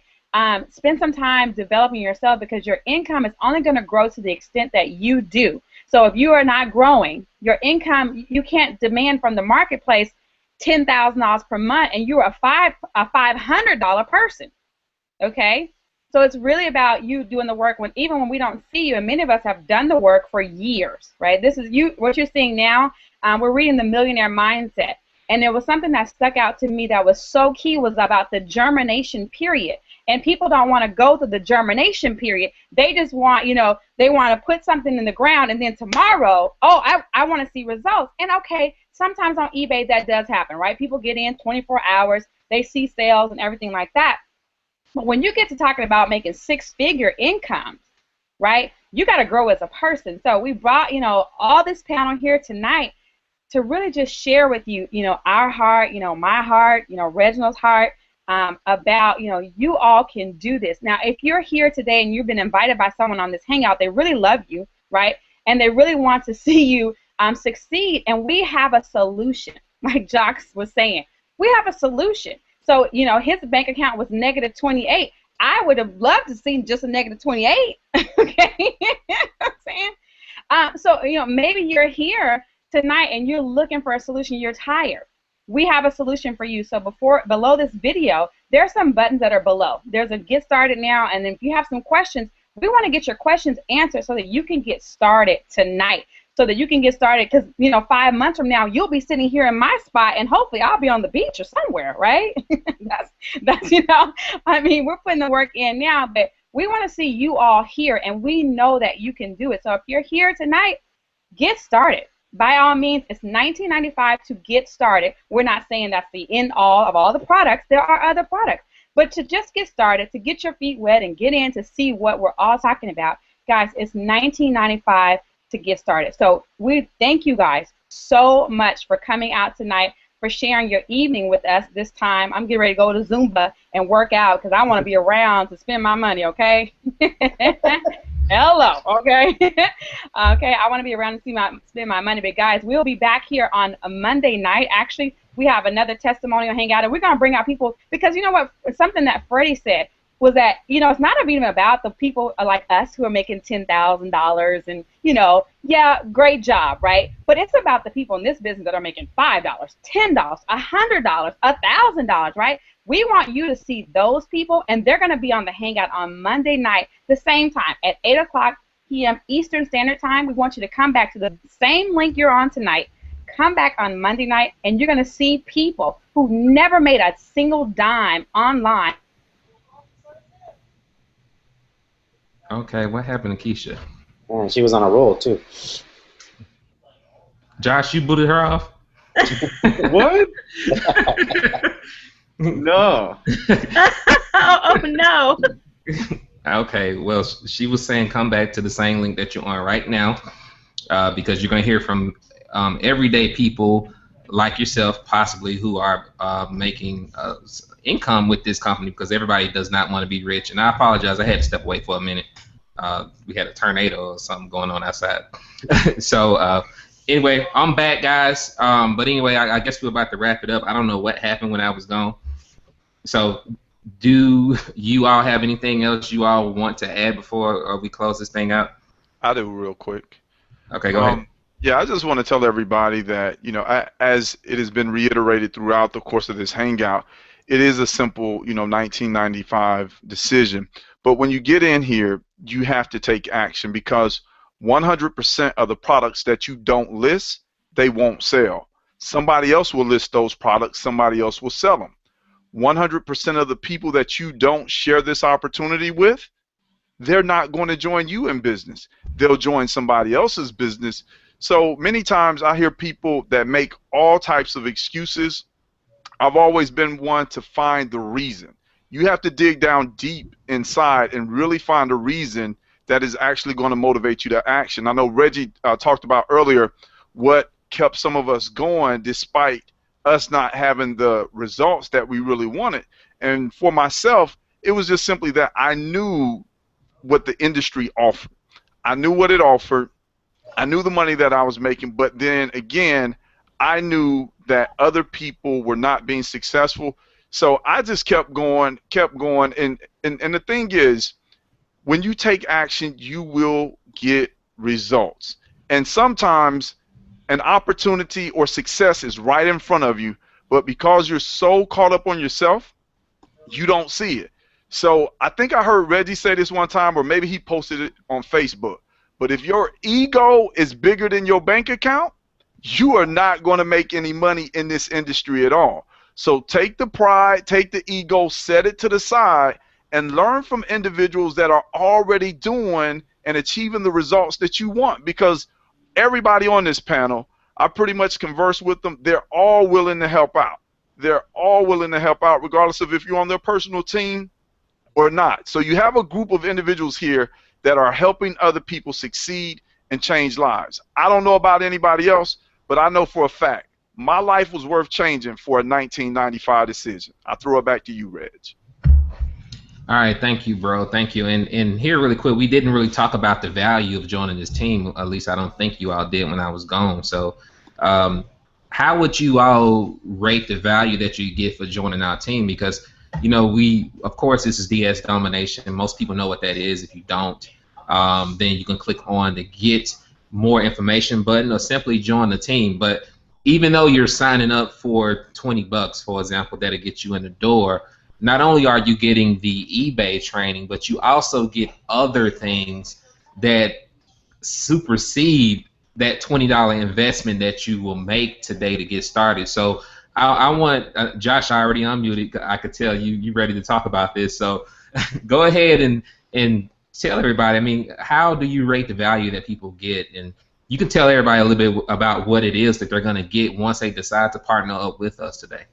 Spend some time developing yourself because your income is only going to grow to the extent that you do. So if you are not growing, your income, you can't demand from the marketplace $10,000 per month and you're a $500 person, okay? So it's really about you doing the work even when we don't see you, and many of us have done the work for years, right? This is what you're seeing now. We're reading The Millionaire Mindset. And there was something that stuck out to me that was so key was about the germination period. And people don't want to go through the germination period. They just want, you know, they want to put something in the ground and then tomorrow, oh, I want to see results. And okay, sometimes on eBay that does happen, right? People get in 24 hours, they see sales and everything like that. But when you get to talking about making 6-figure incomes, right, you got to grow as a person. So we brought, you know, all this panel here tonight to really just share with you, you know, our heart, you know, my heart, you know, Reginald's heart, about, you all can do this. Now, if you're here today and you've been invited by someone on this hangout, they really love you, right? And they really want to see you succeed. And we have a solution, like Jocks was saying. We have a solution. So, his bank account was negative 28. I would have loved to see just a negative 28. Okay, you know what I'm saying? So, maybe you're here tonight and you're looking for a solution. You're tired. We have a solution for you. So below this video, there are some buttons that are below. There's a get started now, and if you have some questions, we want to get your questions answered so that you can get started tonight. So that you can get started, because 5 months from now you'll be sitting here in my spot, and hopefully I'll be on the beach or somewhere, right? that's we're putting the work in now, but we want to see you all here, and we know that you can do it. So if you're here tonight, get started. By all means, it's $19.95 to get started. We're not saying that's the end all of all the products. There are other products. But to just get started, to get your feet wet and get in to see what we're all talking about, guys, it's $19.95 to get started. So we thank you guys so much for coming out tonight, for sharing your evening with us this time. I'm getting ready to go to Zumba and work out because I want to be around to spend my money, okay? Hello, okay? Okay, I want to be around to spend my money. But guys, we'll be back here on a Monday night. Actually, we have another testimonial hangout, and we're going to bring out people, because you know what, something that Freddie said was that, it's not even about the people like us who are making $10,000 and, yeah, great job, right? But it's about the people in this business that are making $5, $10, $100, $1,000, right? We want you to see those people, and they're going to be on the hangout on Monday night, the same time, at 8 o'clock p.m. Eastern Standard Time. We want you to come back to the same link you're on tonight. Come back on Monday night, and you're going to see people who never made a single dime online. Okay, what happened to Keisha? Oh, she was on a roll, too. Josh, you booted her off? What? No. Oh, no. Okay, well, she was saying come back to the same link that you're on right now, because you're going to hear from everyday people like yourself, possibly, who are making income with this company, because everybody does not want to be rich. And I apologize, I had to step away for a minute. We had a tornado or something going on outside. So anyway, I'm back, guys. But anyway, I guess we're about to wrap it up. I don't know what happened when I was gone. So do you all have anything else you all want to add before we close this thing out? I'll do real quick. Okay, go ahead. Yeah, I just want to tell everybody that, as it has been reiterated throughout the course of this hangout, it is a simple, 1995 decision. But when you get in here, you have to take action, because 100% of the products that you don't list, they won't sell. Somebody else will list those products. Somebody else will sell them. 100% of the people that you don't share this opportunity with, they're not going to join you in business. They'll join somebody else's business. So many times I hear people that make all types of excuses. I've always been one to find the reason. You have to dig down deep inside and really find a reason that is actually going to motivate you to action. I know Reggie talked about earlier what kept some of us going despite us not having the results that we really wanted. And for myself, it was just simply that I knew what the industry offered. I knew what it offered. I knew the money that I was making, but then again, I knew that other people were not being successful. So I just kept going, and the thing is, when you take action, you will get results. And sometimes an opportunity or success is right in front of you, but because you're so caught up on yourself, you don't see it. So I think I heard Reggie say this one time, or maybe he posted it on Facebook. But if your ego is bigger than your bank account, you are not going to make any money in this industry at all. So take the pride, take the ego, set it to the side, and learn from individuals that are already doing and achieving the results that you want. Because everybody on this panel, I pretty much converse with them, they're all willing to help out. They're all willing to help out, regardless of if you're on their personal team or not. So you have a group of individuals here that are helping other people succeed and change lives. I don't know about anybody else, but I know for a fact my life was worth changing for a 1995 decision. I throw it back to you, Reg. All right, thank you, bro. Thank you. And here, really quick, we didn't really talk about the value of joining this team. At least I don't think you all did when I was gone. So, how would you all rate the value that you get for joining our team? Because, you know, we, of course, this is DS Domination. Most people know what that is. If you don't, then you can click on the Get More Information button or simply join the team. But even though you're signing up for $20, for example, that'll get you in the door, not only are you getting the eBay training, but you also get other things that supersede that $20 investment that you will make today to get started. So I want Josh, I already unmuted. I could tell you ready to talk about this. So go ahead and tell everybody. I mean, how do you rate the value that people get? And you can tell everybody a little bit about what it is that they're going to get once they decide to partner up with us today.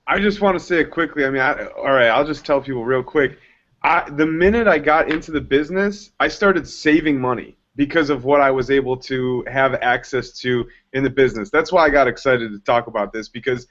I just want to say it quickly. I mean, all right, I'll just tell people real quick. The minute I got into the business, I started saving money because of what I was able to have access to in the business. That's why I got excited to talk about this, because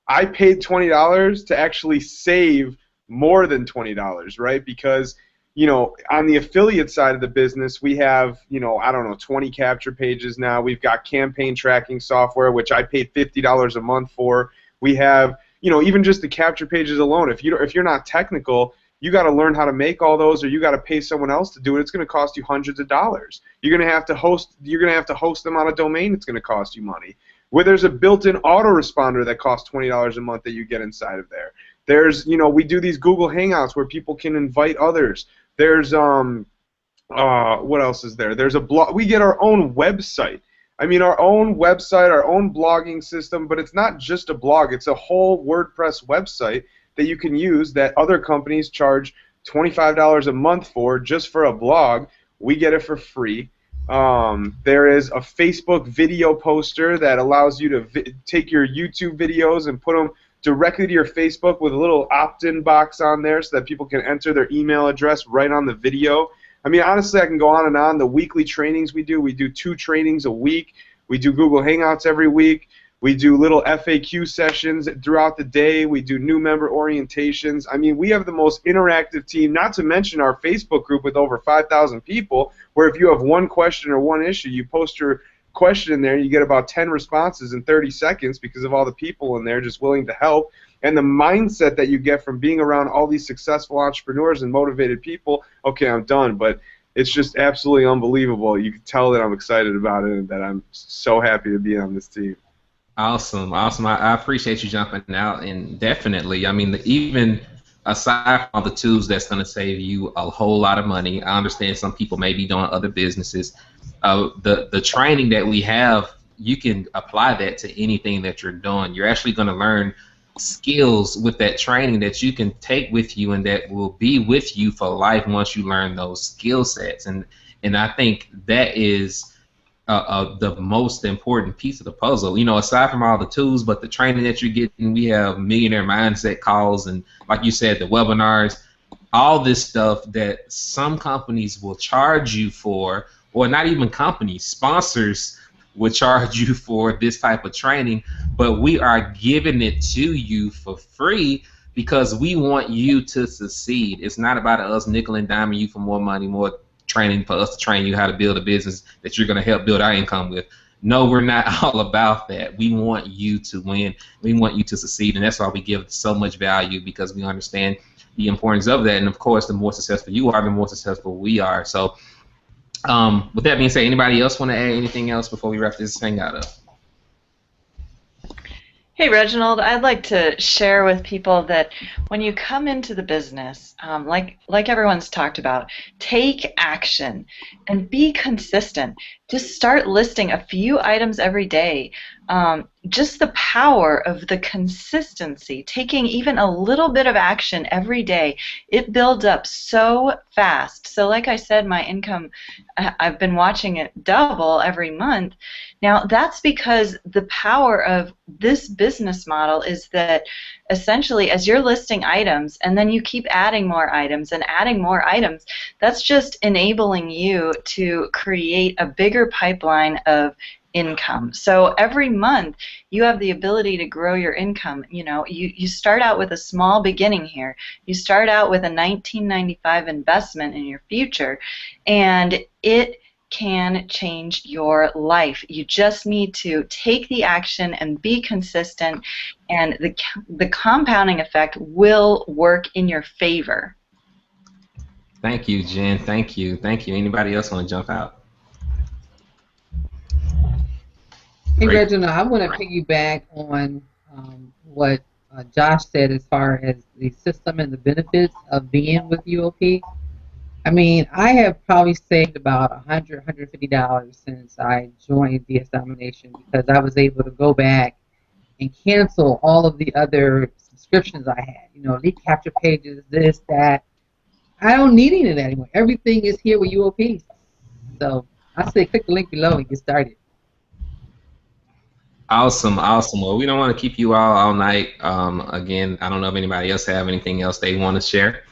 I paid $20 to actually save more than $20, right? Because, you know, on the affiliate side of the business, we have, you know, I don't know, 20 capture pages now. We've got campaign tracking software, which I paid $50 a month for. We have, you know, even just the capture pages alone. If you're not technical, you got to learn how to make all those, or you got to pay someone else to do it. It's going to cost you hundreds of dollars. You're going to have to host them on a domain. It's going to cost you money. Where there's a built-in autoresponder that costs $20 a month that you get inside of there. There's, you know, we do these Google Hangouts where people can invite others. There's what else is there? There's a blog. We get our own website. I mean, our own website, our own blogging system, but it's not just a blog. It's a whole WordPress website that you can use that other companies charge $25 a month for just for a blog. We get it for free. There is a Facebook video poster that allows you to take your YouTube videos and put them directly to your Facebook with a little opt-in box on there so that people can enter their email address right on the video. I mean, honestly, I can go on and on. The weekly trainings we do 2 trainings a week. We do Google Hangouts every week. We do little FAQ sessions throughout the day. We do new member orientations. I mean, we have the most interactive team, not to mention our Facebook group with over 5,000 people, where if you have one question or one issue, you post your question in there, you get about 10 responses in 30 seconds because of all the people in there just willing to help. And the mindset that you get from being around all these successful entrepreneurs and motivated people, okay, I'm done, but it's just absolutely unbelievable. You can tell that I'm excited about it and that I'm so happy to be on this team. Awesome, awesome. I appreciate you jumping out, and definitely, I mean, even aside from all the tools that's going to save you a whole lot of money, I understand some people may be doing other businesses. The training that we have, you can apply that to anything that you're doing. You're actually going to learn skills with that training that you can take with you and that will be with you for life once you learn those skill sets. And I think that is the most important piece of the puzzle. You know, aside from all the tools, but the training that you're getting, we have millionaire mindset calls and, like you said, the webinars, all this stuff that some companies will charge you for, or not even companies, sponsors would charge you for this type of training, but we are giving it to you for free because we want you to succeed. It's not about us nickel and diming you for more money, more training for us to train you how to build a business that you're going to help build our income with. No, we're not all about that. We want you to win. We want you to succeed, and that's why we give so much value, because we understand the importance of that. And, of course, the more successful you are, the more successful we are. So with that being said, anybody else want to add anything else before we wrap this hangout up? Hey, Reginald, I'd like to share with people that when you come into the business, like everyone's talked about, take action and be consistent. Just start listing a few items every day. Just the power of the consistency, taking even a little bit of action every day, it builds up so fast. So like I said, my income, I've been watching it double every month. Now, that's because the power of this business model is that essentially as you're listing items and then you keep adding more items and adding more items, that's just enabling you to create a bigger pipeline of income. So every month you have the ability to grow your income. You know, you start out with a small beginning here. You start out with a 1995 investment in your future, and it can change your life. You just need to take the action and be consistent, and the compounding effect will work in your favor. Thank you, Jen. Thank you. Thank you. Anybody else want to jump out? Hey, Great. Reginald, I want to piggyback on what Josh said as far as the system and the benefits of being with UOP. I mean, I have probably saved about $100, $150 since I joined DS Domination because I was able to go back and cancel all of the other subscriptions I had. You know, lead capture pages, this, that. I don't need any of that anymore. Everything is here with UOP. So I say click the link below and get started. Awesome, awesome. Well, we don't want to keep you all night. Again, I don't know if anybody else have anything else they want to share.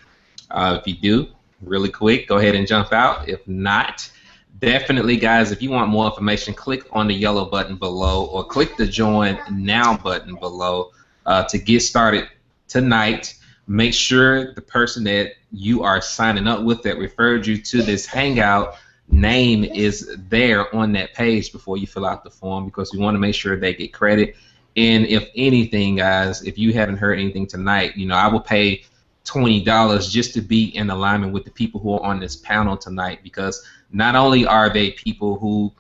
If you do, really quick, go ahead and jump out. If not, definitely, guys, if you want more information, click on the yellow button below or click the Join Now button below to get started tonight. Make sure the person that you are signing up with that referred you to this Hangout name is there on that page before you fill out the form, because we want to make sure they get credit. And if anything, guys, if you haven't heard anything tonight, you know, I will pay $20 just to be in alignment with the people who are on this panel tonight, because not only are they people who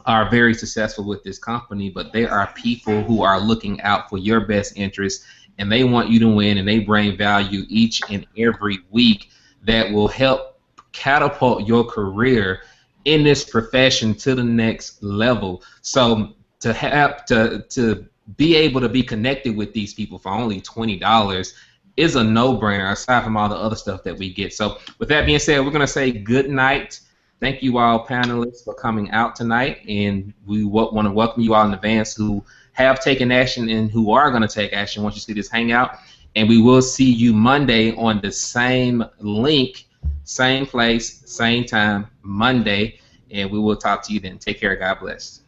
are very successful with this company, but they are people who are looking out for your best interests, and they want you to win, and they bring value each and every week that will help catapult your career in this profession to the next level. So to be able to be connected with these people for only $20 is a no-brainer, aside from all the other stuff that we get. So with that being said, we're going to say good night. Thank you all panelists for coming out tonight, and we want to welcome you all in advance who have taken action and who are going to take action once you see this Hangout. And we will see you Monday on the same link, same place, same time, Monday, and we will talk to you then. Take care. God bless.